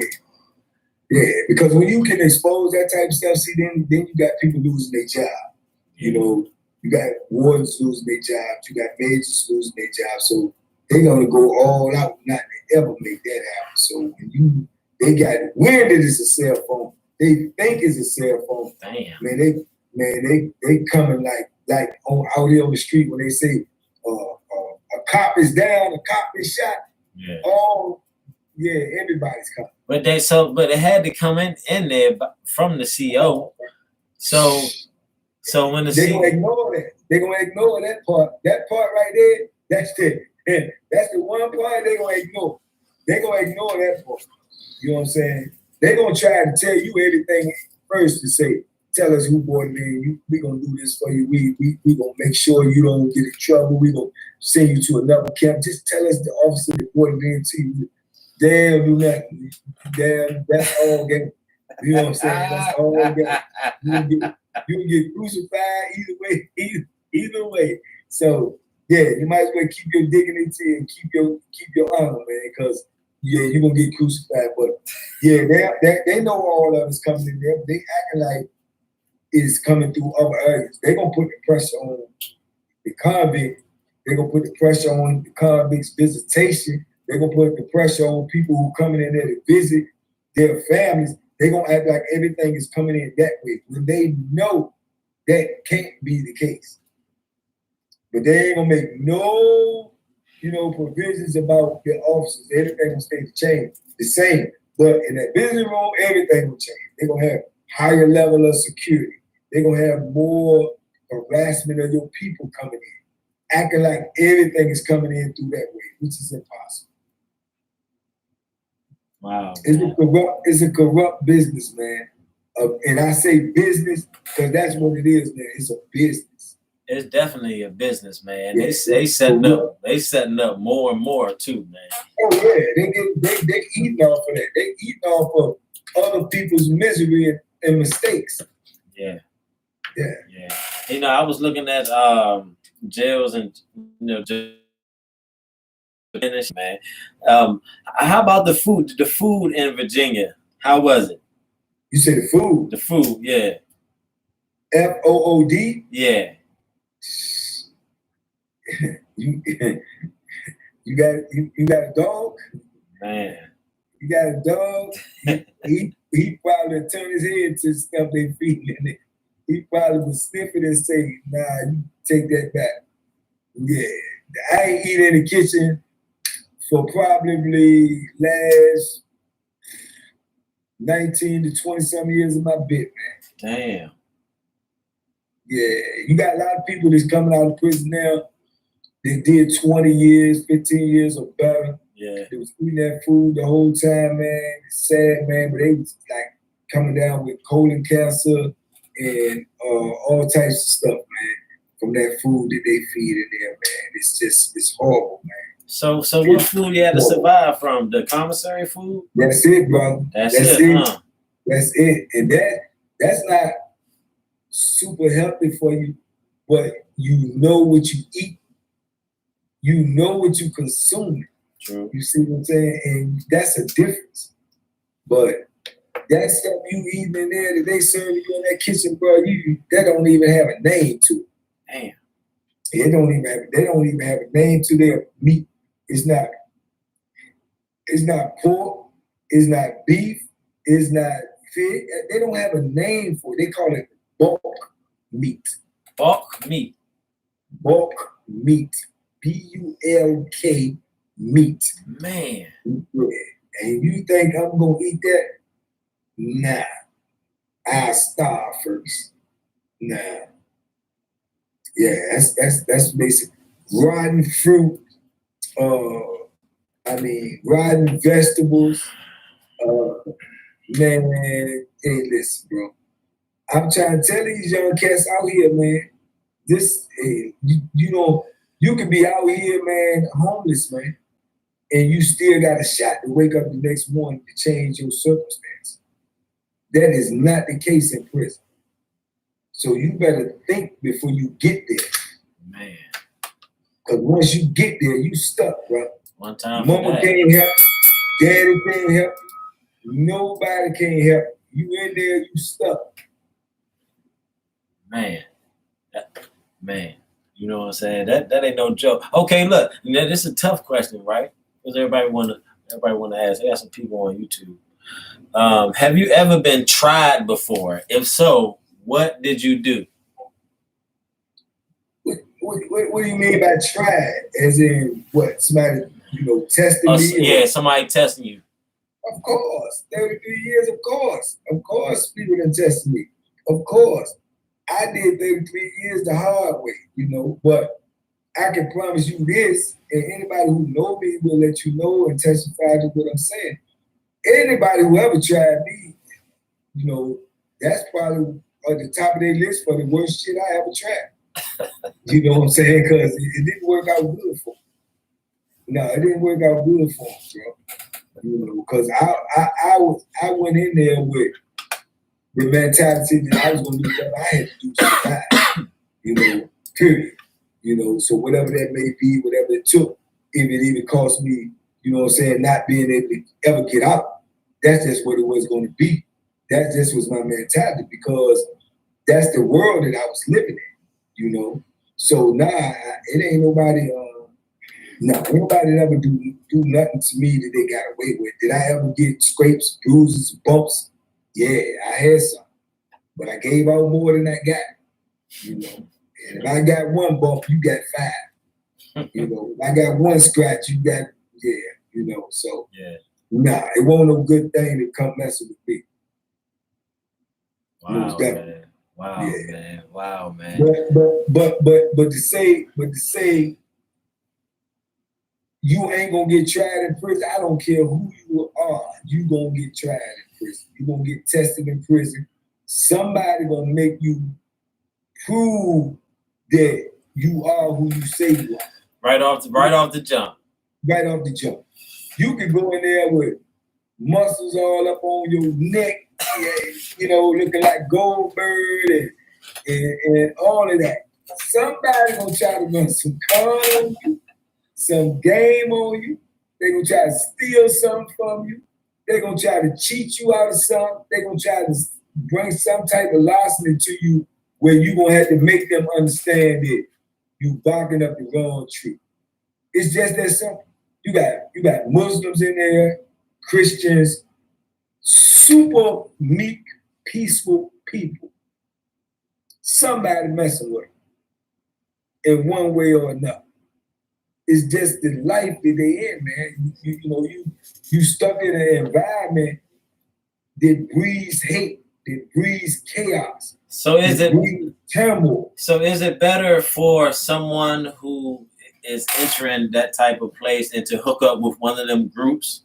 Yeah, because when you can expose that type of stuff, see, then you got people losing their job. You got wardens losing their jobs, you got majors losing their jobs. So they're gonna go all out not to ever make that happen. So when they got wind that it's a cell phone, they think it's a cell phone. Damn. Man, they coming like out here on the street when they say a cop is down, a cop is shot. Yeah. Everybody's coming. But it had to come in there from the CO. So when they're gonna ignore that. They're gonna ignore that part. That part right there, that's the one part they're gonna ignore. They're gonna ignore that part. You know what I'm saying? They're gonna try to tell you everything first to say, tell us who brought it in. We gonna do this for you. We gonna make sure you don't get in trouble. We gonna send you to another camp. Just tell us the officer that brought it in to you. Damn, do nothing. Damn, that's all game. You know what I'm saying? That's all game. You get crucified either way. So yeah, you might as well keep your dignity and keep your honor, man, because you're gonna get crucified. But yeah, they know all of it's coming in there. They acting like it's coming through other areas. They're gonna put the pressure on the convict. They're gonna put the pressure on the convict's visitation. They're gonna put the pressure on people who coming in there to visit their families. They're gonna act like everything is coming in that way when they know that can't be the case. But they ain't gonna make no, provisions about their officers. Everything will stay the same. But in that business room, everything will change. They're gonna have higher level of security. They're gonna have more harassment of your people coming in, acting like everything is coming in through that way, which is impossible. Wow. It's a corrupt business, man. And I say business because that's what it is, man. It's a business. It's definitely a business, man. Yeah, they setting up more and more too, man. Oh yeah, they eating off of that. They eating off of other people's misery and mistakes. Yeah. I was looking at jails and man. How about the food? The food in Virginia, how was it? You say the food? The food, yeah. FOOD? Yeah. You got a dog? Man. You got a dog? He probably turn his head to stuff they feeding in it. He probably would sniff it and say, nah, you take that back. Yeah. I ain't eat in the kitchen for probably last 19 to 20 some years of my bit, man. Damn. Yeah, you got a lot of people that's coming out of prison now. They did 20 years, 15 years or better. Yeah. They was eating that food the whole time, man. It's sad, man, but they was like coming down with colon cancer and all types of stuff, man, from that food that they feed in there, man. It's horrible, man. So what food you had to survive from? The commissary food? That's it, brother. That's it. Huh? That's it. And that's not super healthy for you, but you know what you eat. You know what you consume. True. You see what I'm saying? And that's a difference. But that stuff you eating in there that they serve you in that kitchen, bro, that don't even have a name to it. Damn. They don't even have a name to their meat. It's not pork, it's not beef, it's not fish. They don't have a name for it. They call it bulk meat. Bulk meat. Bulk meat. BULK meat. Man. Yeah, bread. And you think I'm gonna eat that? Nah. I'll starve first. Nah. Yeah, that's basic. Rotten fruit, rotten vegetables. Man, hey, listen, bro. I'm trying to tell these young cats out here, man. You can be out here, man, homeless, man, and you still got a shot to wake up the next morning to change your circumstance. That is not the case in prison. So you better think before you get there. Man. Because once you get there, you stuck, bro. One time. Mama can't help you. Daddy can't help you. Nobody can help you. You in there, you stuck. Man. Man. You know what I'm saying? That ain't no joke. Okay, look, this is a tough question, right? Because everybody wanna ask. I got some people on YouTube. Have you ever been tried before? If so, what did you do? What do you mean by tried? As in what? Somebody, testing me? Yeah, somebody testing you. Of course. 33 years, of course. Of course people done tested me. Of course. I did 33 years the hard way, but I can promise you this, and anybody who know me will let you know and testify to what I'm saying. Anybody who ever tried me, that's probably at the top of their list for the worst shit I ever tried. You know what I'm saying? Because it didn't work out good for me. No, it didn't work out good for me, bro. Because I went in there with the mentality that I was going to do what I had to do to survive, period. So whatever that may be, whatever it took, if it even cost me, not being able to ever get out, that's just what it was going to be. That just was my mentality because that's the world that I was living in, So it ain't nobody, ain't nobody ever do nothing to me that they got away with. Did I ever get scrapes, bruises, bumps? Yeah, I had some. But I gave out more than I got, And if I got one bump, you got five. If I got one scratch, you got, So, nah, it wasn't no good thing to come messing with me. Wow, man. Wow, yeah. Man. Wow, man. But to say you ain't gonna get tried in prison, I don't care who you are, you gonna get tried in prison. You gonna get tested in prison. Somebody gonna make you prove that you are who you say you are. Right off the jump. Right off the jump. You can go in there with muscles all up on your neck, looking like Goldberg and all of that. Somebody gonna try to run some con on you, some game on you. They gonna try to steal something from you. They gonna try to cheat you out of something. They gonna try to bring some type of larceny to you where you gonna have to make them understand that you barking up the wrong tree. It's just that simple. You got Muslims in there, Christians, super meek, peaceful people. Somebody messing with them in one way or another. It's just the life that they in, man. You stuck in an environment that breeds hate, that breeds chaos. So is it turmoil? So is it better for someone who is entering that type of place and to hook up with one of them groups?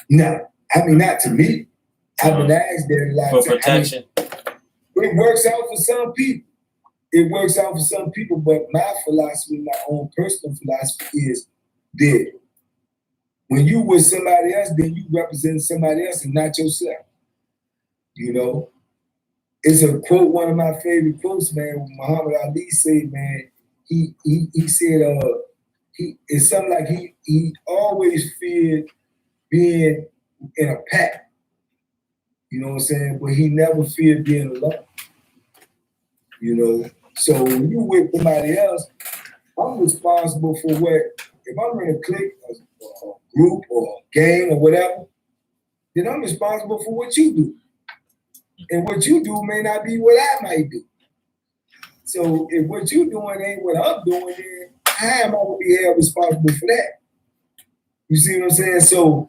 No, not to me. I've been asked that a lot for protection. It works out for some people. It works out for some people, but my philosophy, my own personal philosophy is that when you with somebody else, then you represent somebody else and not yourself. It's a quote, one of my favorite quotes, man. Muhammad Ali said, man, he said, it's something like he always feared being in a pack. You know what I'm saying? But he never feared being alone. So when you with somebody else, I'm responsible for what, if I'm in a clique, a group or a gang or whatever, then I'm responsible for what you do. And what you do may not be what I might do. So if what you doing ain't what I'm doing, then how am I going to be held responsible for that? You see what I'm saying? So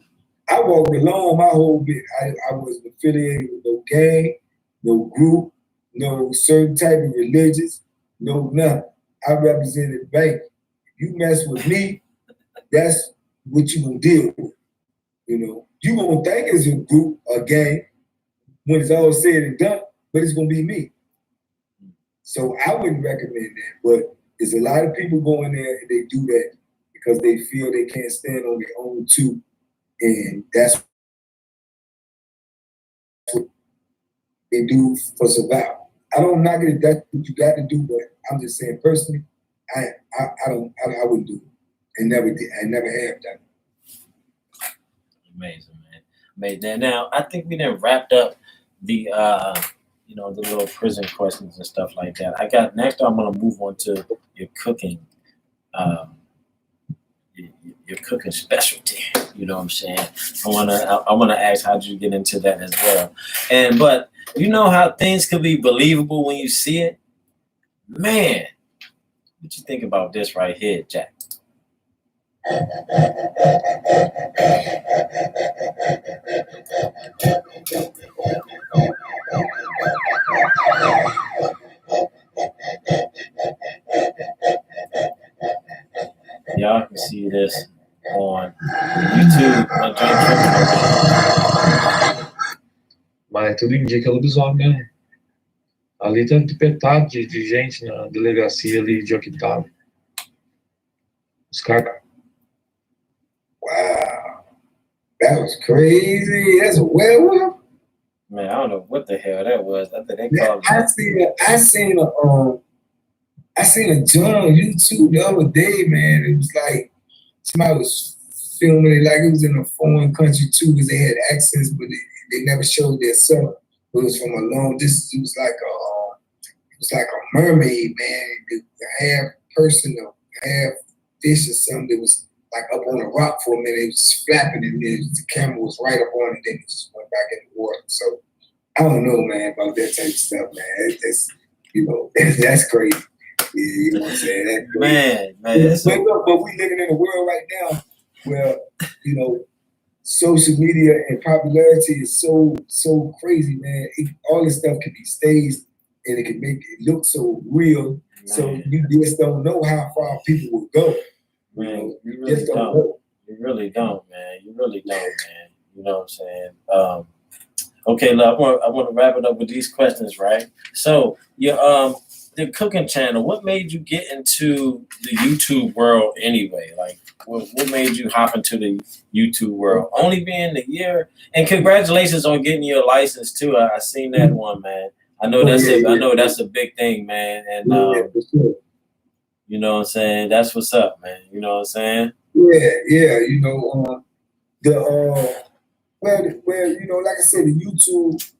I walked alone my whole bit. I wasn't affiliated with no gang, no group, no certain type of religions, no nothing. I represented bank. You mess with me, that's what you gonna deal with. You know, you gonna think it's a group, a gang, when it's all said and done, but it's gonna be me. So I wouldn't recommend that. But there's a lot of people going there and they do that because they feel they can't stand on their own too. And that's what they do for survival. I don't knock it if that's what you got to do, but I'm just saying personally, I wouldn't do it. And never did. I never have done it. Amazing, man. Amazing. Now, I think we done wrapped up the the little prison questions and stuff like that. I got next. I'm gonna move on to your cooking, um, your cooking specialty. You know what I'm saying? I wanna ask how did you get into that as well? But you know how things could be believable when you see it, man. What you think about this right here, Jack? Y'all can see this on YouTube. Mas tudo indica lobisomem mesmo. Ali tá petado de gente na delegacia ali de Octavo. Os caras. Wow. That was crazy. That's a werewolf? Man, I don't know what the hell that was. I think they Yeah, called I seen a joint on YouTube the other day, man. It was like somebody was filming it like it was in a foreign country too, because they had accents, but they never showed their self. It was from a long distance. It was like a mermaid, man. The half person or half fish or something that was like up on a rock for a minute. It was flapping and then the camera was right up on it, then it just went back in the water. So I don't know, man, about that type of stuff, man. That's that's crazy. Yeah, you know what I'm saying? That's crazy. Man. But we living in a world right now where, social media and popularity is so crazy, man. All this stuff can be staged and it can make it look so real. Man. So you just don't know how far people will go. Man, you really don't. You really don't, man. You really don't, man. You know what I'm saying? Okay, look, I want to wrap it up with these questions, right? So, the cooking channel, what made you get into the YouTube world anyway? Like, what made you hop into the YouTube world? Only being a year, and congratulations on getting your license too. I seen that one, man. I know that's a big thing, man. And you know what I'm saying? That's what's up, man. You know what I'm saying? Yeah. Like I said, the YouTube,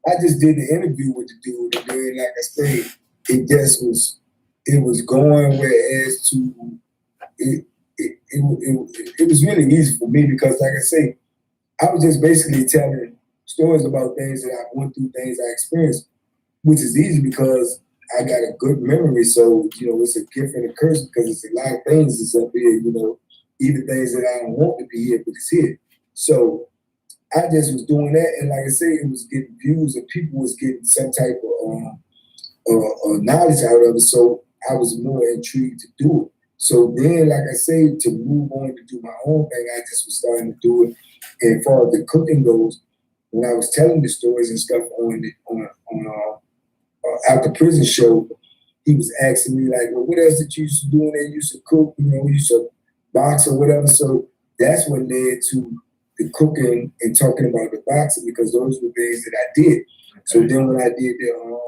I just did the interview with the dude, and then, like I said, it was going, whereas it was really easy for me because, like I say, I was just basically telling stories about things that I went through, things I experienced, which is easy because I got a good memory. So, it's a gift and a curse because it's a lot of things that's up here, even things that I don't want to be here, but it's here. So I just was doing that, and like I say, it was getting views and people was getting some type of knowledge out of it. So I was more intrigued to do it. So then, like I say, to move on to do my own thing, I just was starting to do it. And as far as the cooking goes, when I was telling the stories and stuff on Out the Prison show, he was asking me like, well, what else did you used to do when they used to cook? You used to box or whatever. So that's what led to the cooking and talking about the boxing, because those were things that I did. So then when I did the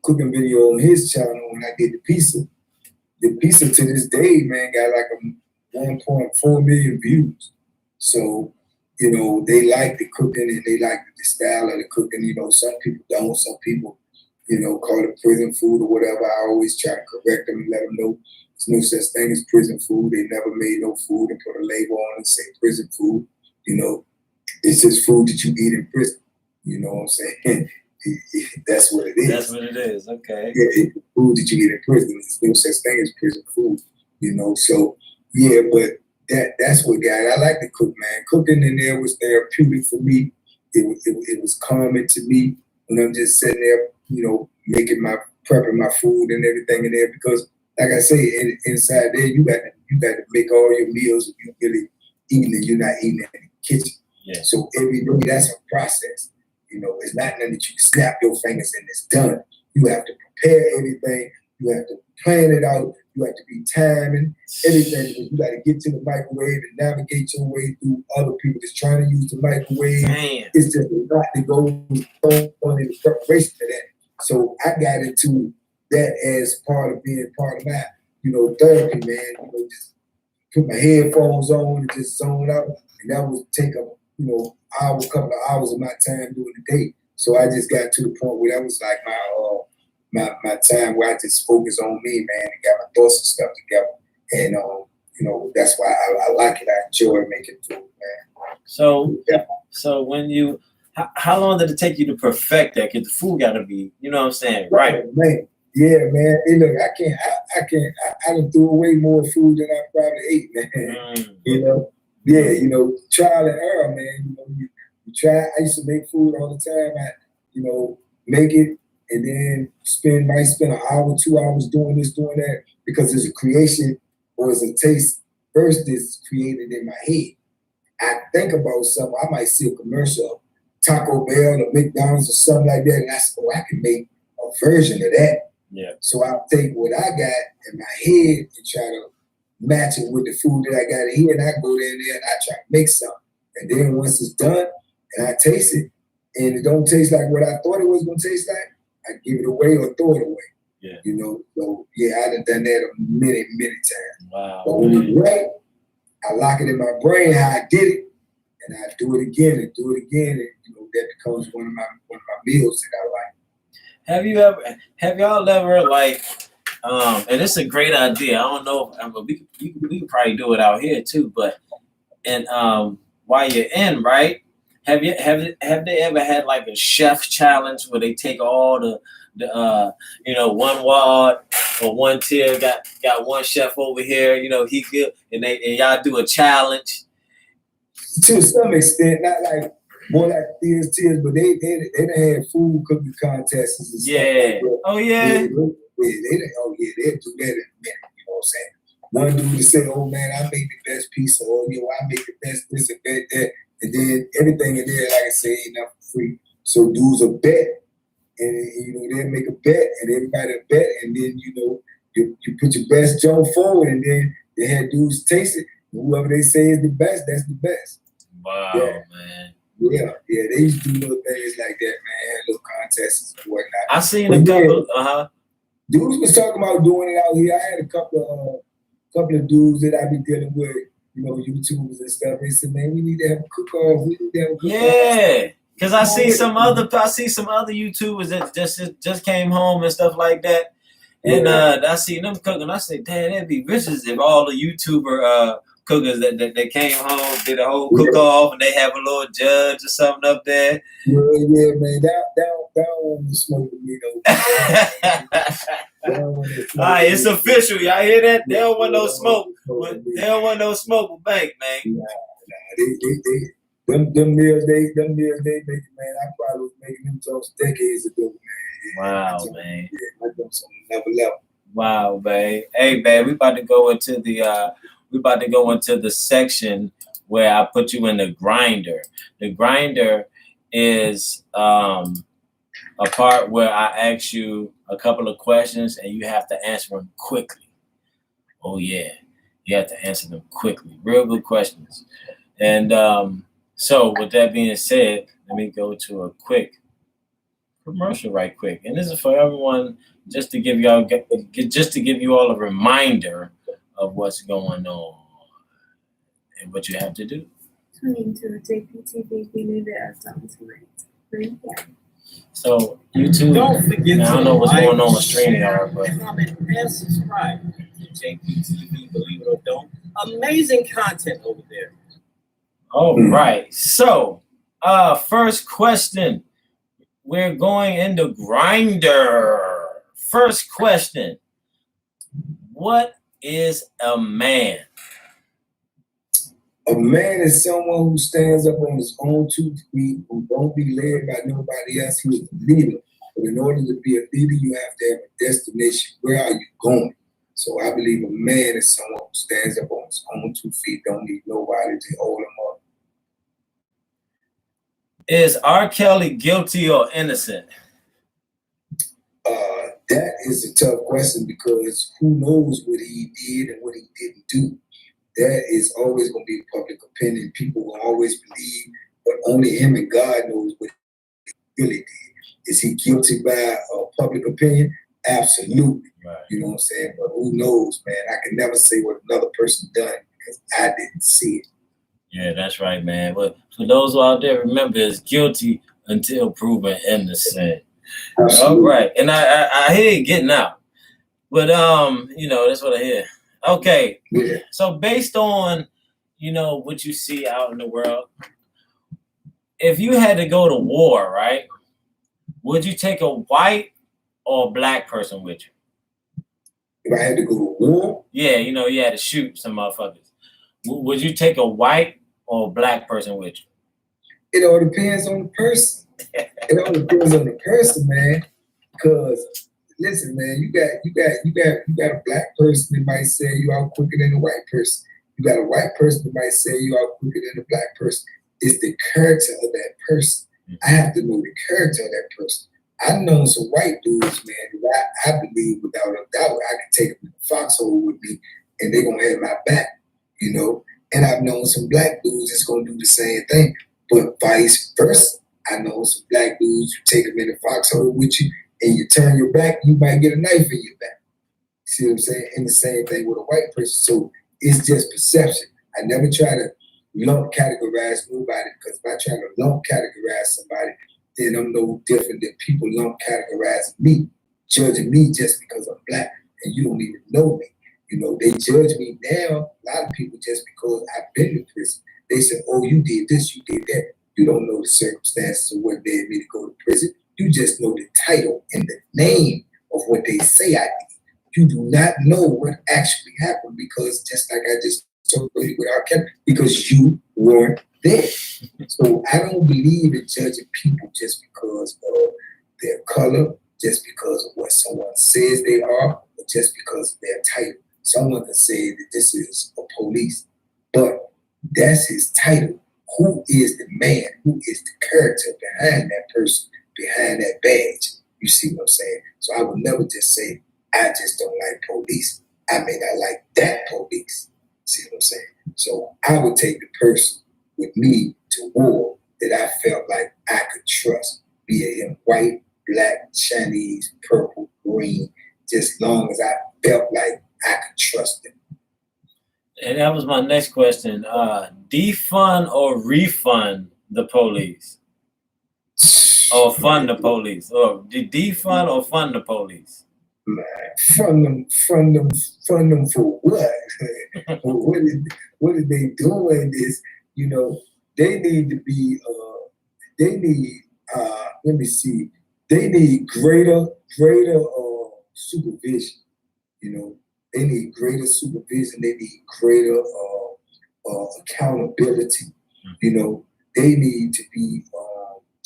cooking video on his channel, when I did the pizza to this day, man, got like 1.4 million views. So, they like the cooking and they like the style of the cooking. Some people don't, some people, call it prison food or whatever. I always try to correct them and let them know there's no such thing as prison food. They never made no food and put a label on it and say prison food. It's just food that you eat in prison. You know what I'm saying? That's what it is. That's what it is. Okay. Yeah, it's food that you eat in prison. There's no such thing as prison food. So yeah, but that's what got it. I like to cook, man. Cooking in there was therapeutic for me. It was calming to me when I'm just sitting there, prepping my food and everything in there, because like I say, inside there you got to make all your meals if you really eating and you're not eating in the kitchen. Yeah. So every day that's a process. It's not nothing that you can snap your fingers and it's done. You have to prepare everything. You have to plan it out. You have to be timing everything. You got to get to the microwave and navigate your way through other people that's trying to use the microwave. Man. It's just a lot to go on in the preparation for that. So I got into that as part of being part of my, therapy, man. Just put my headphones on and just zone out, and that would take a couple of hours of my time during the day. So I just got to the point where that was like my time where I just focus on me, man, and got my thoughts and stuff together. And that's why I like it. I enjoy making food, man. So when you, how long did it take you to perfect that? Because the food got to be, you know what I'm saying, right? Man. Yeah, man. Hey, look, I done threw away more food than I probably ate, man. Yeah, trial and error, man. You try. I used to make food all the time. I, make it and then might spend an hour, 2 hours doing this, doing that, because it's a creation or it's a taste first that's created in my head. I think about something. I might see a commercial of Taco Bell or McDonald's or something like that, and I say, I can make a version of that. Yeah. So I'll take what I got in my head and try to match it with the food that I got in here, and I go there and I try to make something. And then once it's done and I taste it, and it don't taste like what I thought it was going to taste like, I give it away or throw it away. Yeah. So yeah, I've done that a many times. Wow. But when it's right, I lock it in my brain how I did it, and I do it again and do it again, and that becomes one of my meals that I like. Have y'all ever like, and it's a great idea. I don't know if we could probably do it out here too, but while you're in, right? Have they ever had like a chef challenge where they take all the one ward or one tier got one chef over here, he good, and y'all do a challenge? To some extent, not like more like tiers, but they done had food cooking contests and stuff like that. Oh yeah. They do that in a minute. You know what I'm saying? One dude to say, "Oh man, I make the best pizza," or I make the best this and that, and then everything in there, like I say, ain't nothing free. So dudes will bet, and they make a bet, and everybody will bet, and then you put your best jump forward, and then they had dudes taste it. Whoever they say is the best, that's the best. Wow, yeah. Man. Yeah, they used to do little things like that, man. Little contests and whatnot. I seen a couple. Dudes was talking about doing it out here. I had a couple of dudes that I be dealing with, YouTubers and stuff. They said, man, we need to have a cook-off. We need to have a cook-off. Yeah, because I see some other YouTubers that just came home and stuff like that. And I see them cooking. I said, damn, that'd be vicious if all the YouTuber cookers that came home did a whole cook-off and they have a little judge or something up there. Yeah, man. That one was smoking me, though. All right, it's official. Y'all hear that? They don't want no smoke. They don't want no smoke with bank, man. Them meals they making, man. I probably was making them jokes decades ago, man. Wow, man. Yeah, my jokes on another level. Wow, man. Hey, man, we about to go into the section where I put you in the grinder. The grinder is a part where I ask you a couple of questions and you have to answer them quickly. Oh yeah, you have to answer them quickly. Real good questions. And so with that being said, let me go to a quick commercial right quick. And this is for everyone, just to give you all a reminder of what's going on and what you have to do. Tuning to JPTV, we need to add something tonight. So YouTube, don't forget I don't know what's going on with streaming, but comment and subscribe to JPTV, believe it or don't. Amazing content over there. All right. So, first question. We're going into grinder. First question. What is a man? A man is someone who stands up on his own 2 feet, who don't be led by nobody else, who is a leader. But in order to be a leader, you have to have a destination. Where are you going? So I believe a man is someone who stands up on his own 2 feet, don't need nobody to hold him up. Is R. Kelly guilty or innocent? That is a tough question because who knows what he did and what he didn't do. That is always going to be public opinion. People will always believe, but only him and God knows what he really did. Is he guilty by public opinion? Absolutely. Right. You know what I'm saying? But who knows, man? I can never say what another person done because I didn't see it. Yeah, that's right, man. But for those who out there, remember, it's guilty until proven innocent. Absolutely. All right, and I hear you getting out, but that's what I hear. Okay, Yeah. so based on what you see out in the world, if you had to go to war, right, would you take a white or a black person with you? If I had to go to war? Yeah, you had to shoot some motherfuckers. Would you take a white or a black person with you? It all depends on the person. It all depends on the person, man. Because listen, man, you got a black person that might say you out quicker than a white person. You got a white person that might say you out quicker than a black person. It's the character of that person. I have to know the character of that person. I've known some white dudes, man, that I believe without a doubt I can take them to the foxhole with me and they're gonna have my back, And I've known some black dudes that's gonna do the same thing, but vice versa. I know some black dudes who take them in the foxhole with you and you turn your back, you might get a knife in your back. See what I'm saying? And the same thing with a white person. So it's just perception. I never try to lump categorize nobody because if I try to lump categorize somebody, then I'm no different than people lump categorize me, judging me just because I'm black and you don't even know me. They judge me now, a lot of people just because I've been in prison. They said, oh, you did this, you did that. You don't know the circumstances of what led me to go to prison. You just know the title and the name of what they say I did. You do not know what actually happened because just like I just told you with R. Kelly, because you weren't there. So I don't believe in judging people just because of their color, just because of what someone says they are, or just because of their title. Someone can say that this is a police, but that's his title. Who is the man? Who is the character behind that person, behind that badge? You see what I'm saying? So I would never just say, I just don't like police. I may not like that police. See what I'm saying? So I would take the person with me to war that I felt like I could trust, be it him white, black, Chinese, purple, green, just long as I felt like I could trust him. And that was my next question. Defund or refund the police? Or fund the police? Or defund or fund the police? Man, fund them for what? what are they doing? Is they need to be let me see, they need greater supervision. They need greater supervision. They need greater accountability. They need to be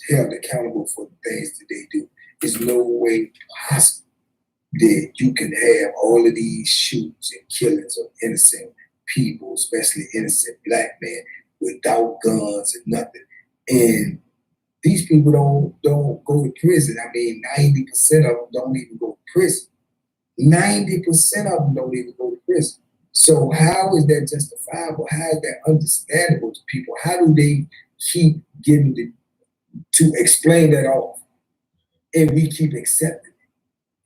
held accountable for the things that they do. There's no way possible that you can have all of these shootings and killings of innocent people, especially innocent black men, without guns and nothing. And these people don't go to prison. I mean, 90% of them don't even go to prison. 90% of them don't even go to prison. So how is that justifiable? How is that understandable to people? How do they keep getting to explain that off? And we keep accepting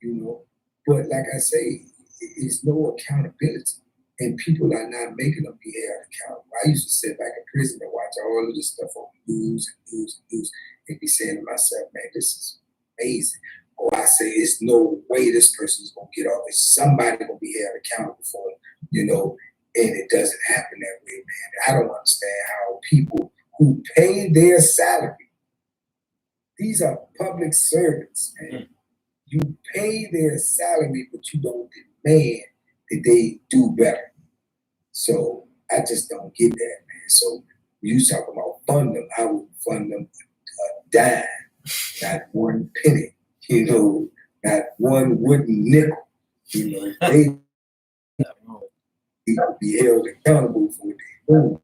it, But like I say, it's no accountability. And people are not making them be held accountable. I used to sit back in prison and watch all of this stuff on news and be saying to myself, man, this is amazing. Or I say, it's no way this person is going to get off. It's somebody going to be held accountable for them, and it doesn't happen that way, man. I don't understand how people who pay their salary, these are public servants, man. You pay their salary, but you don't demand that they do better. So I just don't get that, man. So when you talk about fund them, I would fund them a dime, not one penny, not one wooden nickel. They need to be held accountable for what they do.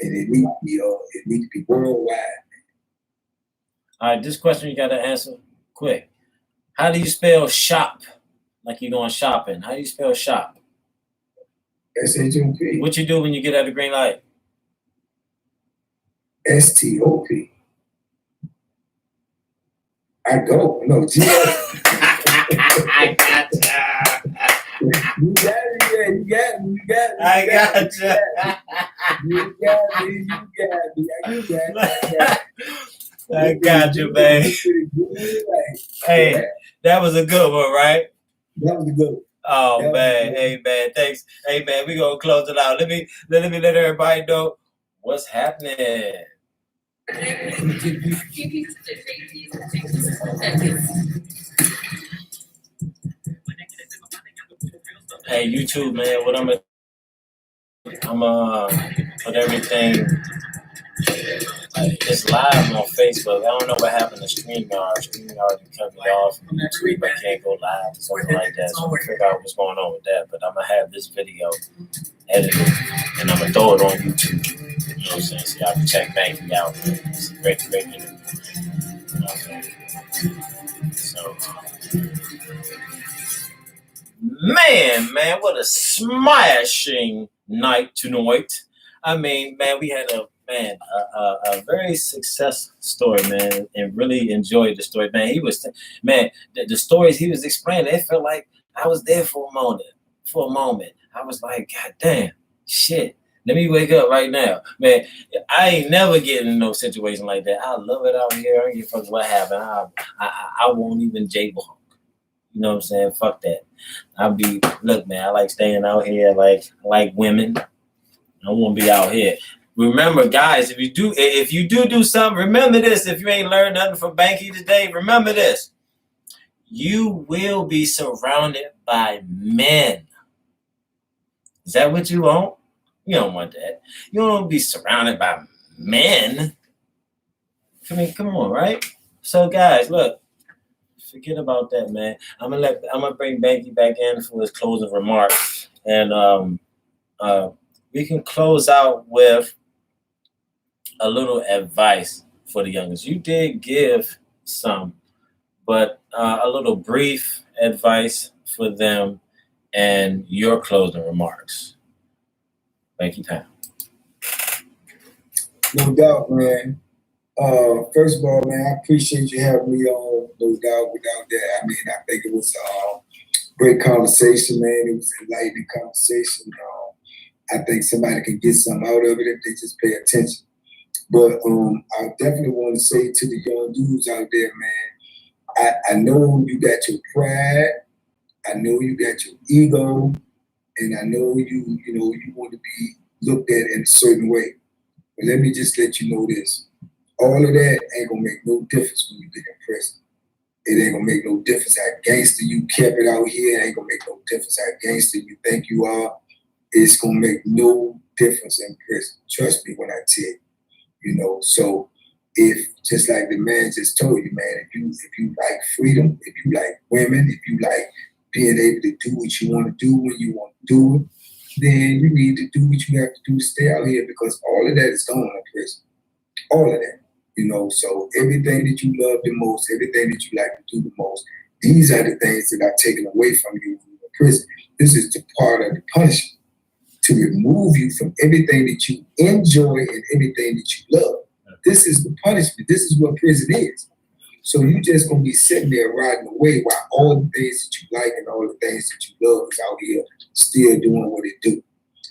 And it needs to be worldwide. All right, this question you got to answer quick. How do you spell shop? Like you're going shopping. How do you spell shop? S-H-O-P. What you do when you get at the green light? S-T-O-P. I go. No, G. I gotcha. You got it, you got me. I gotcha. You got me. I got you, man. Hey, that was a good one, right? That was a good one. Oh man, hey man, thanks. Hey man, we gonna close it out. Let everybody know what's happening. Hey YouTube, man, what I'm put everything. It's live on Facebook. I don't know what happened to StreamYard. StreamYard cut me off from YouTube. I can't go live or something like that. So I'm gonna figure out what's going on with that. But I'm gonna have this video edited and I'm gonna throw it on YouTube. You know what I'm saying? So y'all can check Banky out. It's a great video. You know what I'm saying? So man, what a smashing night tonight. I mean, man, we had a very successful story, man, and really enjoyed the story, man. The stories he was explaining, it felt like I was there for a moment. I was like, God damn, shit. Let me wake up right now, man. I ain't never getting in no situation like that. I love it out here. I don't give a fuck what happened. I won't even jaywalk. You know what I'm saying? Fuck that. Look, man. I like staying out here, like women. I won't be out here. Remember, guys, if you do something, remember this. If you ain't learned nothing from Banky today, remember this. You will be surrounded by men. Is that what you want? You don't want that. You don't want to be surrounded by men. I mean, come on, right? So, guys, look, forget about that, man. I'm gonna bring Banky back in for his closing remarks, and we can close out with a little advice for the youngest. You did give some, but a little brief advice for them and your closing remarks. Thank you, Pam. No doubt, man. First of all, man, I appreciate you having me on. No doubt, without that. I mean, I think it was a great conversation, man. It was an enlightening conversation. I think somebody can get something out of it if they just pay attention. But I definitely want to say to the young dudes out there, man, I know you got your pride, I know you got your ego, and I know you want to be looked at in a certain way. But let me just let you know this. All of that ain't gonna make no difference when you get in prison. It ain't gonna make no difference how gangster you kept it out here. It ain't gonna make no difference how gangster you think you are. It's gonna make no difference in prison. Trust me when I tell you. So if, just like the man just told you, man, if you like freedom, if you like women, if you like being able to do what you want to do when you want to do it, then you need to do what you have to do to stay out here, because all of that is gone in prison. All of that. So everything that you love the most, everything that you like to do the most, these are the things that are taken away from you in prison. This is the part of the punishment, to remove you from everything that you enjoy and everything that you love. This is the punishment. This is what prison is. So you just gonna be sitting there riding away while all the things that you like and all the things that you love is out here still doing what it do.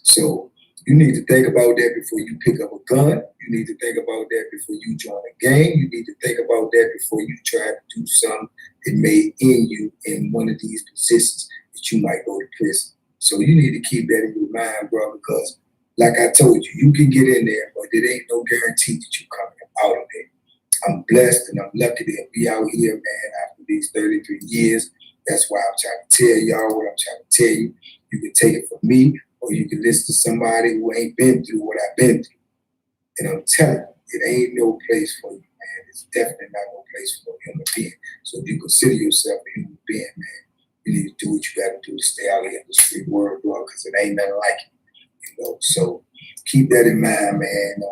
So you need to think about that before you pick up a gun. You need to think about that before you join a gang. You need to think about that before you try to do something that may end you in one of these positions that you might go to prison. So you need to keep that in your mind, bro, because like I told you, you can get in there, but there ain't no guarantee that you're coming out of there. I'm blessed and I'm lucky to be out here, man, after these 33 years. That's why I'm trying to tell y'all what I'm trying to tell you. You can take it from me, or you can listen to somebody who ain't been through what I've been through. And I'm telling you, it ain't no place for you, man. It's definitely not no place for a human being. So if you consider yourself a human being, man, you need to do what you got to do to stay out here in the street world, because it ain't nothing like it, you know. So keep that in mind, man. And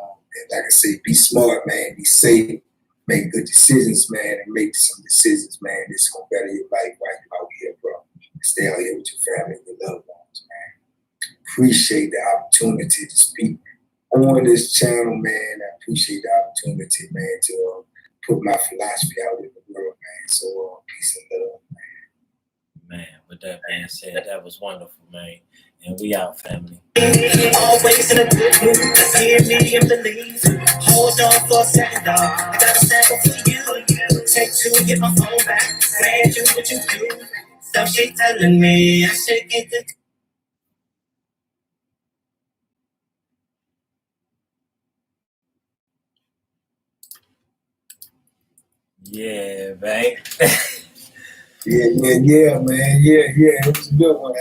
like I say, be smart, man. Be safe. Make good decisions, man, and make some decisions, man. This is gonna better your life while you out here, bro. Stay out here with your family and your loved ones, man. Appreciate the opportunity to speak on this channel, man. I appreciate the opportunity, man, to put my philosophy out in the world, man. So peace and love, man. Man, with that being said, that was wonderful, man. And we out, family. Always in a good mood. Hear me and believe. Hold on for a second, dog. I got a sample for you. Take two and get my phone back. Man, do what you do. Stuff she telling me I should get the. Yeah, man. Yeah, man. Yeah, it was a good one.